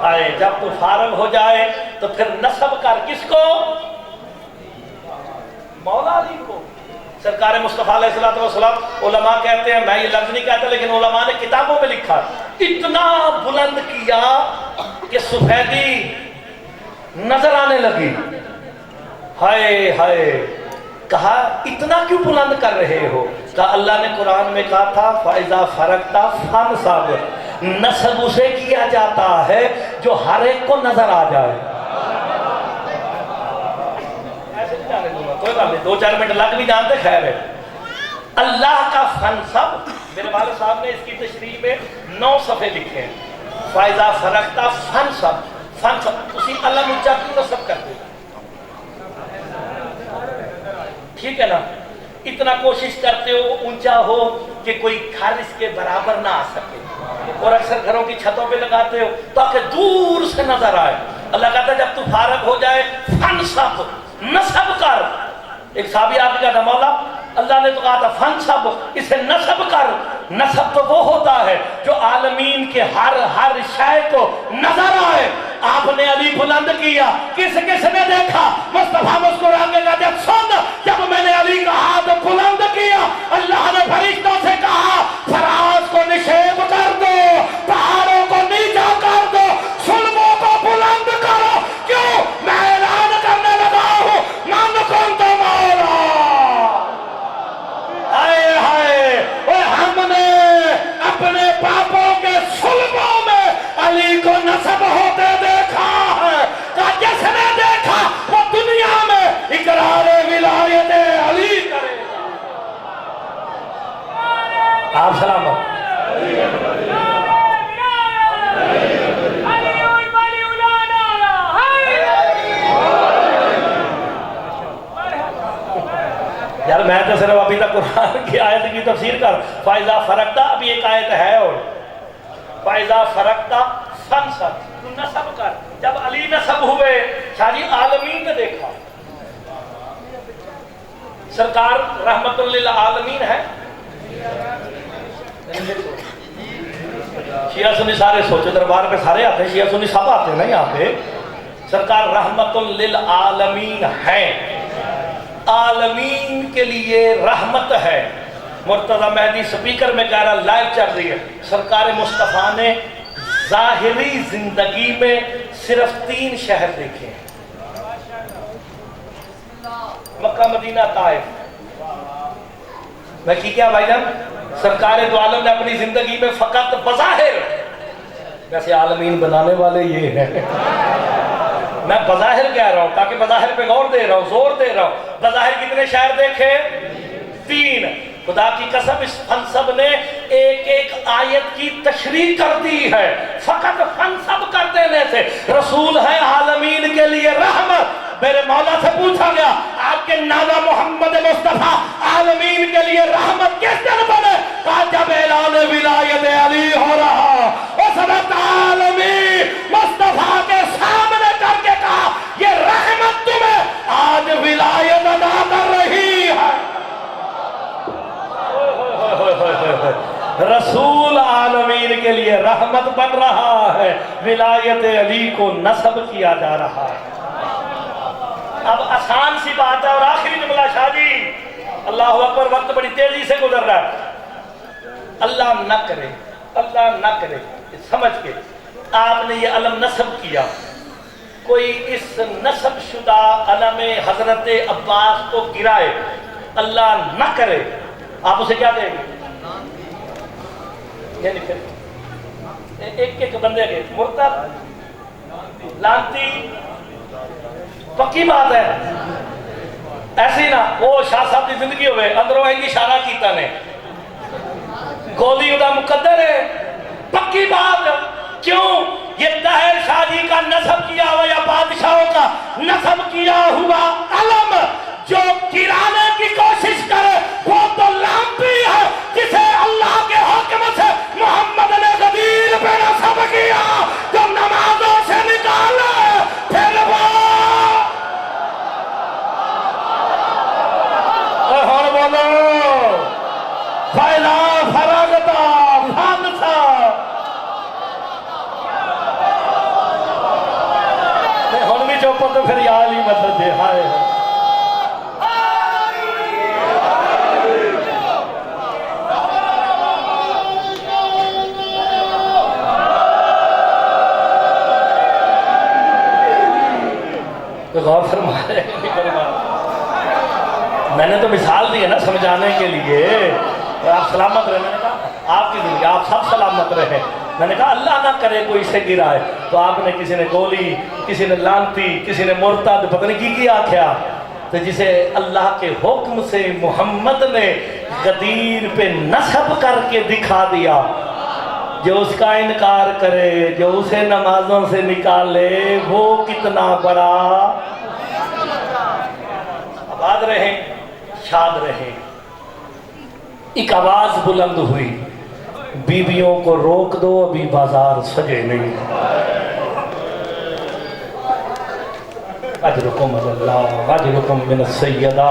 آئے جب تو فارغ ہو جائے تو پھر نصب کر، کس کو؟ مولا علی کو۔ سرکار مصطفیٰ علیہ السلام، علماء کہتے ہیں، میں یہ لفظ نہیں کہتا لیکن علماء نے کتابوں میں لکھا، اتنا بلند کیا کہ سفیدی نظر آنے لگی۔ ہائے ہائے، کہا اتنا کیوں بلند کر رہے ہو؟ کہا اللہ نے قرآن میں کہا تھا فَإِذَا فَرَقْتَ فَانْصَبْ، نصب اسے کیا جاتا ہے جو ہر ایک کو نظر آ جائے۔ ایسے نہیں جانے دوں گا، کوئی بات نہیں، 2-4 منٹ لگ بھی جانتے، خیر ہے۔ اللہ کا فَانْصَبْ، میرے والد صاحب نے اس کی تشریح میں 9 صفحے لکھے ہیں۔ فَإِذَا فَرَقْتَ فَانْصَبْ، اسی اللہ مجھا کیوں نصب کرتے ہیں؟ ٹھیک ہے نا، اتنا کوشش کرتے ہو اونچا ہو کہ کوئی گھر اس کے برابر نہ آ سکے، اور اکثر گھروں کی چھتوں پہ لگاتے ہو تاکہ دور سے نظر آئے۔ اللہ کہتا ہے جب تو فارغ ہو جائے فَانْصَبْ، نصب کر۔ ایک صحابی آپ کہا تھا مولا اللہ نے تو کہا تھا فنسب، اسے نصب کر. نصب تو وہ ہوتا ہے جو عالمین کے ہر شے کو نظر آئے. آپ نے علی بلند کیا، کس نے دیکھا؟ مصطفیٰ مسکرا کے کہا سن، جب میں نے علی کا ہاتھ بلند کیا اللہ نے فرشتوں سے کہا فراز کو نشیب کر دو، پہاڑوں کو نیچا کر دو، سلموں کو بلند کرو. کیوں؟ میں اعلان کرنے لگا ہوں من کنت مولا. ہائے ہائے، ہم نے اپنے باپوں کے سلبوں میں علی کو نصب ہوتے دیکھا ہے. جس نے دیکھا وہ دنیا میں اقرار ولایت علی کرے. آپ سلامت. یار میں تو صرف ابھی تک قرآن کی آیت کی تفسیر کر. فائزہ فرقتا ابھی ایک آیت ہے اور فائزہ فرقتا فنسب، تو نصب کر. جب علی نصب ہوئے شاہ جی عالمین نے دیکھا. سرکار رحمت للعالمین ہے. شیعہ سنی سارے سوچے دربار پہ سارے آتے ہیں، شیعہ سنی سب آتے ہیں نا یہاں پہ. سرکار رحمت للعالمین ہے، عالمین کے لیے رحمت ہے. مرتضی مہدی سپیکر میں کہہ رہا لائیو چل رہی ہے. سرکار مصطفیٰ نے ظاہری زندگی میں صرف 3 شہر دیکھے ہیں، مکہ مدینہ طائف. میں کی کیا بھائی جان؟ سرکار دو عالم نے اپنی زندگی میں فقط بظاہر، ویسے عالمین بنانے والے یہ ہیں، میں بظاہر کہہ رہا ہوں تاکہ بظاہر پہ غور دے رہا ہوں، زور دے رہا ہوں. بظاہر کتنے شہر دیکھے؟ 3. خدا کی قسم اس فنسب نے ایک آیت کی تشریح کر دی ہے. فقط فنسب کر دینے سے رسول ہے عالمین کے لیے رحمت. میرے مولا سے پوچھا گیا آپ کے نانا محمد مصطفیٰ عالمین کے لیے رحمت کس دن بنے؟ کہا جب اعلان ولایت علی ہو رہا. اس وقت عالمین مصطفیٰ کے سامنے کر کے کہا یہ رحمت تمہیں آج ولایت ادا کر رہی ہے. رسول عالمین کے لیے رحمت بن رہا ہے، ولایت علی کو نصب کیا جا رہا ہے. اب آسان سی بات ہے اور آخری جملہ شاہ جی، اللہ اکبر، وقت بڑی تیزی سے گزر رہا ہے. اللہ نہ کرے، اللہ نہ کرے سمجھ کے آپ نے یہ علم نصب کیا، کوئی اس نصب شدہ علم حضرت عباس کو گرائے، اللہ نہ کرے، آپ اسے کیا دیں گے؟ یعنی پھر ایک بندے کے مرتد، لانتی، پکی بات ہے. ایسی نہ وہ شاہ صاحب کی زندگی ہوئے اندروں ایک اشارہ کیتا نے گولی ادا مقدر ہے، پکی بات. کیوں؟ یہ طاہر شاہ جی کا نصب کیا ہوا یا بادشاہوں کا نصب کیا ہوا علم جو گرانے کی کوشش کرے وہ تو لامپی ہے جسے اللہ کے حکم سے محمد نے غدیر پہ نصب کیا، جو نمازوں سے نکالے پھر وہ ہر بولو فیلا فرغتا فانسا. ہن بھی چوپر تو پھر یاد ہی مطلب دے ہائے غور فرمائے. میں نے تو مثال دی ہے نا سمجھانے کے لیے. آپ سلامت رہے، میں نے کہا آپ کی زندگی آپ سب سلامت رہے. میں نے کہا اللہ نہ کرے کوئی اسے گرائے. تو آپ نے کسی نے گولی، کسی نے لانتی، کسی نے مرتد، پتہ نہیں کی آکھیا. تو جسے اللہ کے حکم سے محمد نے غدیر پہ نصب کر کے دکھا دیا، جو اس کا انکار کرے، جو اسے نمازوں سے نکالے، وہ کتنا بڑا. آباد رہیں، شاد رہیں. ایک آواز بلند ہوئی، بیویوں کو روک دو ابھی بازار سجے نہیں. اجرکم اللہ اجرکم من السیدہ.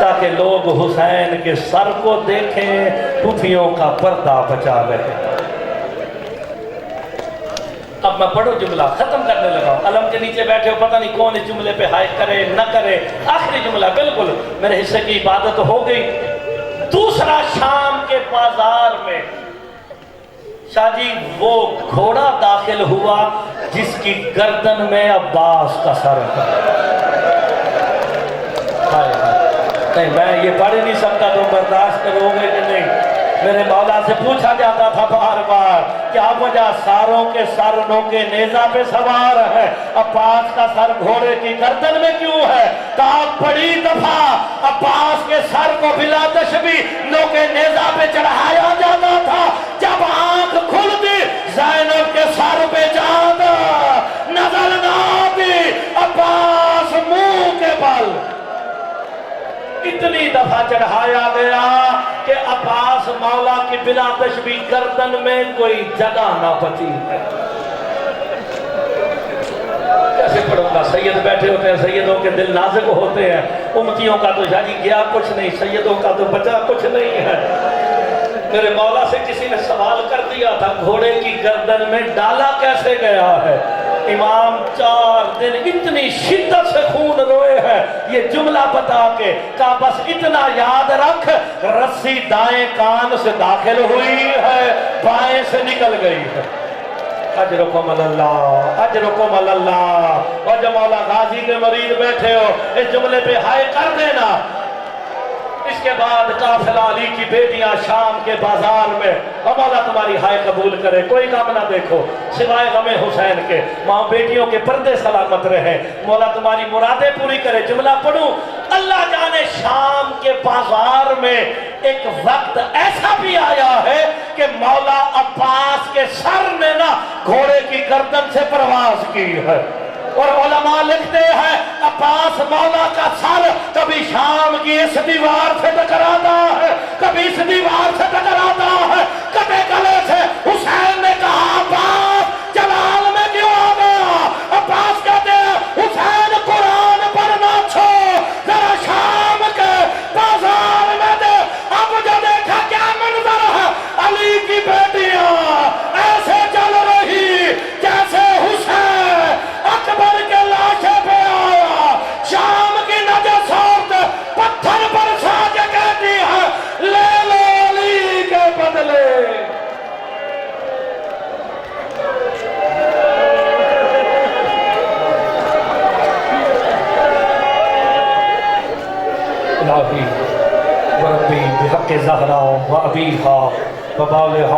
تاکہ لوگ حسین کے سر کو دیکھیں، پھوپھیوں کا پردہ بچا رہے۔ اب میں پڑھو جملہ ختم کرنے لگا ہوں، علم کے نیچے بیٹھے ہو، پتہ نہیں کون اس جملے پہ ہائے کرے نہ کرے، آخری جملہ بالکل میرے حصے کی عبادت ہو گئی۔ دوسرا شام کے بازار میں شاہ جی وہ گھوڑا داخل ہوا جس کی گردن میں عباس کا سر تھا۔ نہیں میں یہ پڑھ نہیں سکتا، تم برداشت کرو گے کہ نہیں؟ میرے مولا سے پوچھا جاتا تھا بار بار کیا وجہ ساروں کے سر نوکے نیزہ پہ سوار ہے، عباس کا سر گھوڑے کی گردن میں کیوں ہے؟ کہا بڑی دفعہ عباس کے سر کو بلا تشبیہ نوکے نیزہ پہ چڑھایا جاتا تھا، جب آنکھ کھلتی زینب کے سر پہ جاتا، نظر نہ آتی عباس منہ کے بل۔ اتنی دفعہ چڑھایا گیا کہ عباس مولا کی بلا تشبیہ گردن میں کوئی جگہ نہ بچی ہے۔ کیسے پڑھوں گا؟ سید بیٹھے ہوتے ہیں، سیدوں کے دل نازک ہوتے ہیں، امتیوں کا تو شاہ جی گیا کچھ نہیں، سیدوں کا تو بچا کچھ نہیں ہے۔ میرے مولا سے کسی نے سوال کر دیا تھا گھوڑے کی گردن میں ڈالا کیسے گیا ہے؟ امام 4 دن اتنی شدت سے خون روئے ہیں یہ جملہ بتا کے، کہا بس اتنا یاد رکھ رسی دائیں کان سے داخل ہوئی ہے، بائیں سے نکل گئی ہے۔ اجرکم اللہ، اجرکم اللہ۔ اور جب مولا غازی کے مرید بیٹھے ہو اس جملے پہ ہائے کر دینا۔ اس کے بعد قافلہ علی کی بیٹیاں شام کے بازار میں، اور مولا تمہاری ہائے قبول کرے، کوئی غم نہ دیکھو سوائے غم حسین کے، ماں بیٹیوں کے پردے سلامت رہے، مولا تمہاری مرادیں پوری کرے۔ جملہ پڑھوں، اللہ جانے شام کے بازار میں ایک وقت ایسا بھی آیا ہے کہ مولا عباس کے سر نے نہ گھوڑے کی گردن سے پرواز کی ہے، اور علماء لکھتے ہیں عباس مولا کا سر کبھی شام کی اس دیوار سے ٹکراتا ہے، کبھی اس دیوار سے ٹکراتا ہے، کٹے گلے سے حسین نے کہا عباس جلال میں کیوں آ گیا؟ عباس کہتے ہیں حسین قرآن پڑھنا چھوڑ، ذرا شام کے بازار میں دے۔ اب جو دیکھا کیا منظر ہے، علی کی بیٹیاں ایسے چل رہی جیسے حسین اکبر کے لاشے پہ آیا، شام کی نجس عورت پتھر برسا کے کہتی ہے لے لو علی کے بدلے۔ الہی وربی بحق زہرا و ابیہا و بالہا